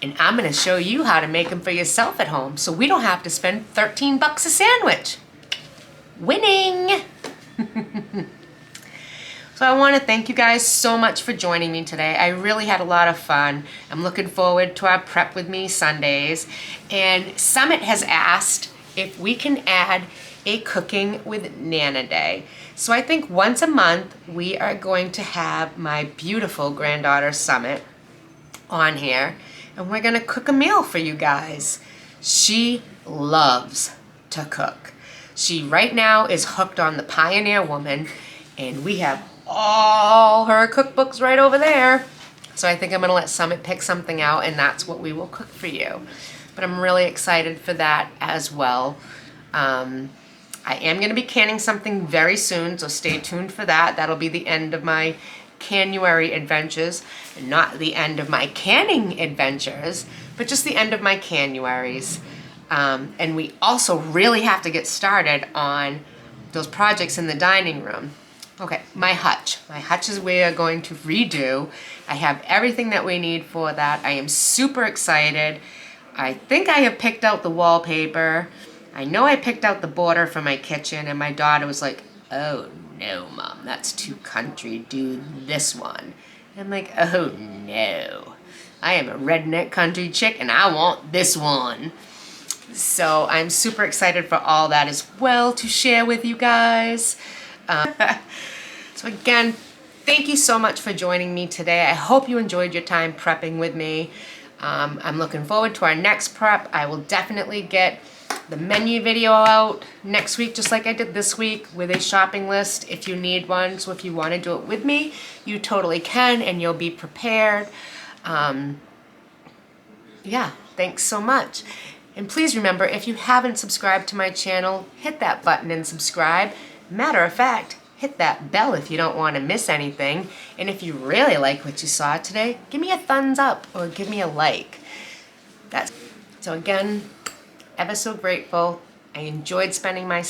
Speaker 1: And I'm gonna show you how to make them for yourself at home so we don't have to spend 13 bucks a sandwich. Winning! So I wanna thank you guys so much for joining me today. I really had a lot of fun. I'm looking forward to our Prep With Me Sundays. And Summit has asked if we can add a Cooking with Nana Day. So I think once a month we are going to have my beautiful granddaughter Summit on here. And we're gonna cook a meal for you guys. She loves to cook. She right now is hooked on the Pioneer Woman, and we have all her cookbooks right over there. So I think I'm gonna let Summit pick something out, and that's what we will cook for you. But I'm really excited for that as well. I am gonna be canning something very soon, so stay tuned for that. That'll be the end of my Canuary adventures, not the end of my canning adventures, but just the end of my Canuaries. And we also really have to get started on those projects in the dining room. Okay, my hutch. My hutch is we are going to redo. I have everything that we need for that. I am super excited. I think I have picked out the wallpaper. I know I picked out the border for my kitchen, and my daughter was like, oh no, Mom, that's too country, do this one. And I'm like, oh no, I am a redneck country chick and I want this one. So I'm super excited for all that as well to share with you guys. So again, thank you so much for joining me today. I hope you enjoyed your time prepping with me. I'm looking forward to our next prep. I will definitely get the menu video out next week, just like I did this week, with a shopping list if you need one. So if you want to do it with me, you totally can, and you'll be prepared. Yeah, thanks so much. And please remember, if you haven't subscribed to my channel, hit that button and subscribe. Matter of fact, hit that bell if you don't want to miss anything. And if you really like what you saw today, give me a thumbs up or give me a like. So again, ever so grateful. I enjoyed spending my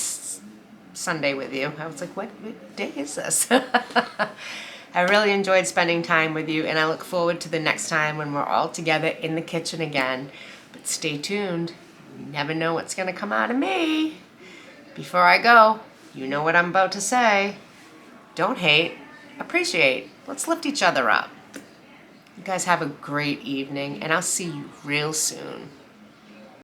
Speaker 1: Sunday with you. I was like, what day is this? I really enjoyed spending time with you, and I look forward to the next time when we're all together in the kitchen again. But stay tuned. You never know what's gonna come out of me. Before I go, you know what I'm about to say. Don't hate, appreciate. Let's lift each other up. You guys have a great evening, and I'll see you real soon.